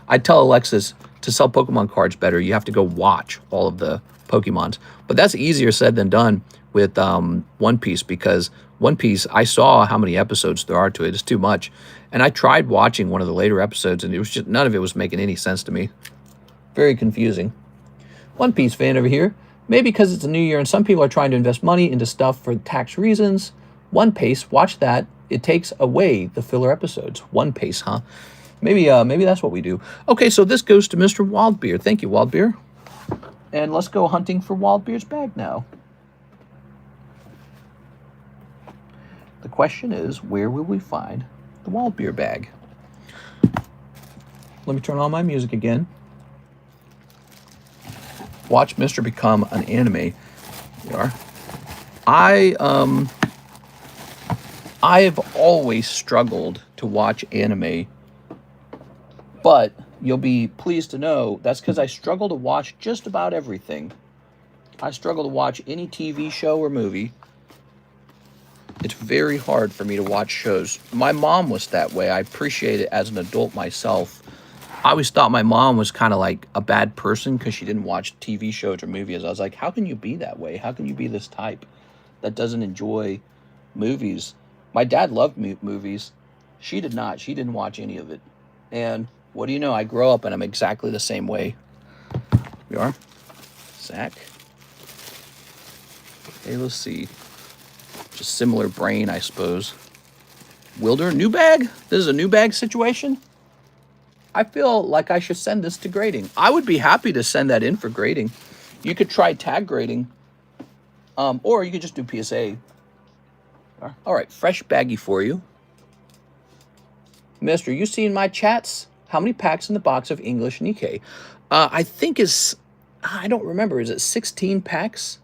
I'd tell Alexis to sell Pokemon cards better, you have to go watch all of the Pokemons. But that's easier said than done with One Piece, because One Piece, I saw how many episodes there are to it. It's too much. And I tried watching one of the later episodes, and it was just, none of it was making any sense to me. Very confusing. One Piece fan over here. Maybe because it's a new year and some people are trying to invest money into stuff for tax reasons. One Piece, watch that. It takes away the filler episodes. One Piece, huh? Maybe that's what we do. Okay, so this goes to Mr. Waldbeer. Thank you, Waldbeer. And let's go hunting for Waldbeer's bag now. The question is, where will we find the Waldbeer bag? Let me turn on my music again. Watch Mr. become an anime. There we are. I've always struggled to watch anime, but you'll be pleased to know that's because I struggle to watch just about everything. I struggle to watch any TV show or movie. It's very hard for me to watch shows. My mom was that way. I appreciate it as an adult myself. I always thought my mom was kind of like a bad person because she didn't watch TV shows or movies. I was like, how can you be that way? How can you be this type that doesn't enjoy movies? My dad loved movies. She did not. She didn't watch any of it. And what do you know? I grow up and I'm exactly the same way. We are. Zach. Okay, let's see. Just similar brain, I suppose. Wilder, new bag? This is a new bag situation? I feel like I should send this to grading. I would be happy to send that in for grading. You could try tag grading, or you could just do PSA. All right, fresh baggie for you. Mister, you seen my chats? How many packs in the box of English Nikke? I think it's, I don't remember. Is it 16 packs?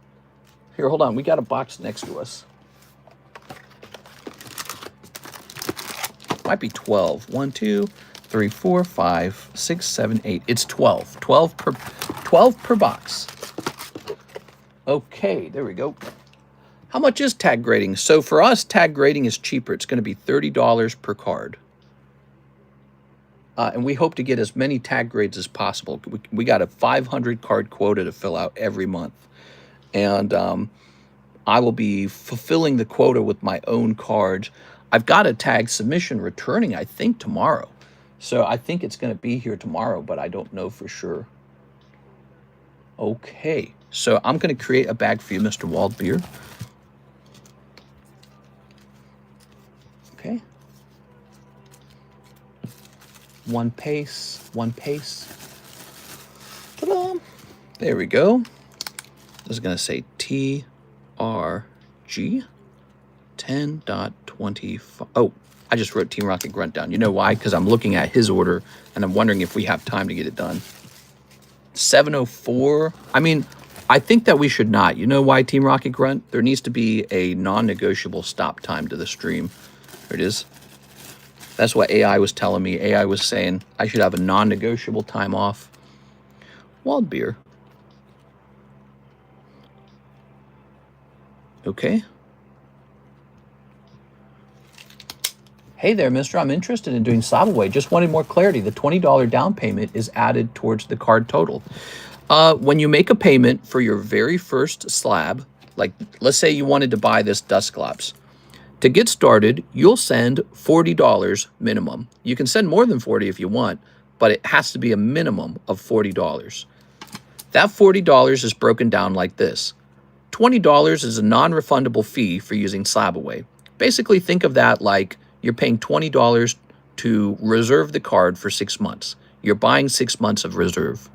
Here, hold on. We got a box next to us. Might be 12. 1, 2, 3, 4, 5, 6, 7, 8. It's 12. 12 per box. Okay, there we go. How much is tag grading? So for us, tag grading is cheaper. It's going to be $30 per card. And we hope to get as many tag grades as possible. We got a 500 card quota to fill out every month. And I will be fulfilling the quota with my own cards. I've got a tag submission returning, I think, tomorrow. So I think it's going to be here tomorrow, but I don't know for sure. Okay, so I'm going to create a bag for you, Mr. Waldbeer. Okay. One pace, one pace. Ta-da! There we go. This is going to say TRG 10.25. Oh, I just wrote Team Rocket Grunt down. You know why? Because I'm looking at his order, and I'm wondering if we have time to get it done. 7:04. I mean, I think that we should not. You know why, Team Rocket Grunt? There needs to be a non-negotiable stop time to the stream. There it is. That's what AI was telling me. AI was saying I should have a non-negotiable time off. Wild beer. Okay. Hey there, mister. I'm interested in doing slab away. Just wanted more clarity. The $20 down payment is added towards the card total. When you make a payment for your very first slab, like let's say you wanted to buy this dust globs. To get started, you'll send $40 minimum. You can send more than 40 if you want, but it has to be a minimum of $40. That $40 is broken down like this. $20 is a non-refundable fee for using slab away. Basically, think of that like you're paying $20 to reserve the card for 6 months. You're buying 6 months of reserve.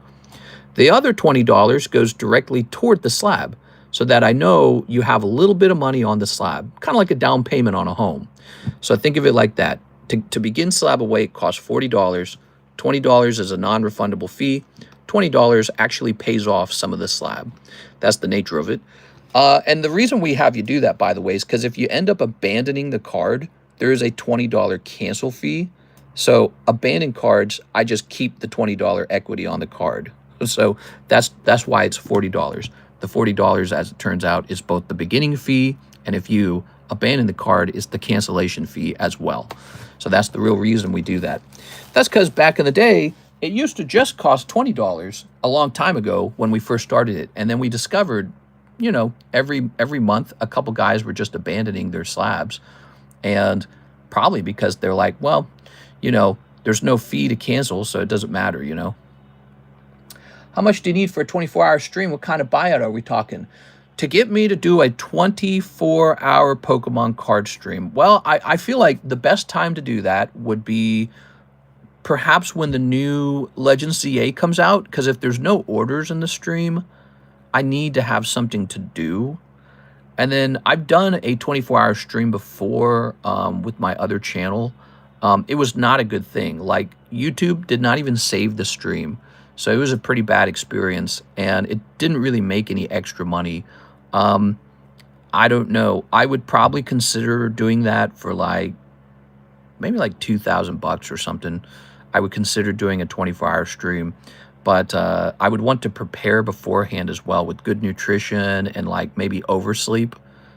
The other $20 goes directly toward the slab so that I know you have a little bit of money on the slab, kind of like a down payment on a home. So think of it like that. To begin slab away, it costs $40. $20 is a non-refundable fee. $20 actually pays off some of the slab. That's the nature of it. And the reason we have you do that, by the way, is because if you end up abandoning the card, there is a $20 cancel fee. So abandoned cards, I just keep the $20 equity on the card. So that's why it's $40. The $40, as it turns out, is both the beginning fee, and if you abandon the card, it's the cancellation fee as well. So that's the real reason we do that. That's because back in the day, it used to just cost $20 a long time ago when we first started it. And then we discovered, you know, every month, a couple guys were just abandoning their slabs. And probably because they're like, well, you know, there's no fee to cancel, so it doesn't matter, you know. How much do you need for a 24-hour stream? What kind of buyout are we talking? To get me to do a 24-hour Pokemon card stream, well, I feel like the best time to do that would be perhaps when the new Legends ZA comes out, because if there's no orders in the stream, I need to have something to do. And then I've done a 24-hour stream before with my other channel. It was not a good thing. Like, YouTube did not even save the stream. So it was a pretty bad experience, and it didn't really make any extra money. I don't know. I would probably consider doing that for like maybe like $2,000 or something. I would consider doing a 24-hour stream, but I would want to prepare beforehand as well with good nutrition and like maybe oversleep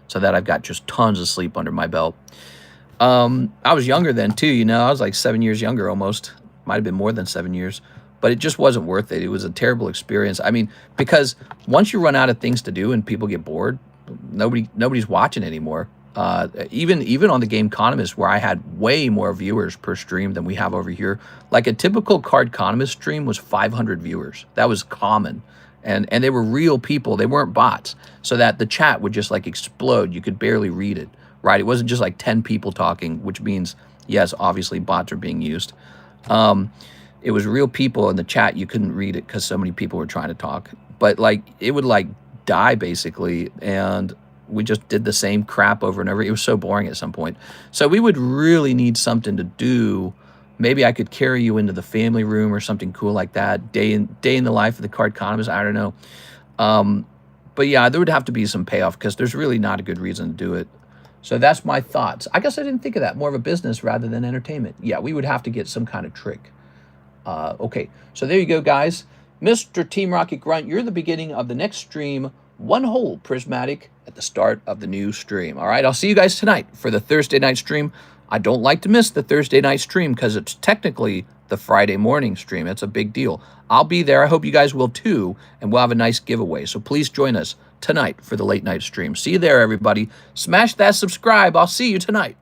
so that I've got just tons of sleep under my belt. I was younger then too, you know, I was like 7 years younger almost, might have been more than 7 years, but it just wasn't worth it. It was a terrible experience. I mean, because once you run out of things to do and people get bored, nobody's watching anymore. Even on the Gameconomist, where I had way more viewers per stream than we have over here, like a typical Cardconomist stream was 500 viewers. That was common. And they were real people. They weren't bots. So that the chat would just like explode. You could barely read it, right? It wasn't just like 10 people talking, which means, yes, obviously bots are being used. It was real people in the chat. You couldn't read it because so many people were trying to talk. But like, it would like die basically. And we just did the same crap over and over. It was so boring at some point. So we would really need something to do. Maybe I could carry you into the family room or something cool like that. Day in the life of the Cardconomist. I don't know. But yeah, there would have to be some payoff because there's really not a good reason to do it. So that's my thoughts. I guess I didn't think of that. More of a business rather than entertainment. Yeah, we would have to get some kind of trick. Okay, so there you go, guys. Mr. Team Rocket Grunt, you're the beginning of the next stream. One whole prismatic at the start of the new stream. All right, I'll see you guys tonight for the Thursday night stream. I don't like to miss the Thursday night stream because it's technically the Friday morning stream. It's a big deal. I'll be there. I hope you guys will too, and we'll have a nice giveaway. So please join us tonight for the late night stream. See you there, everybody. Smash that subscribe. I'll see you tonight.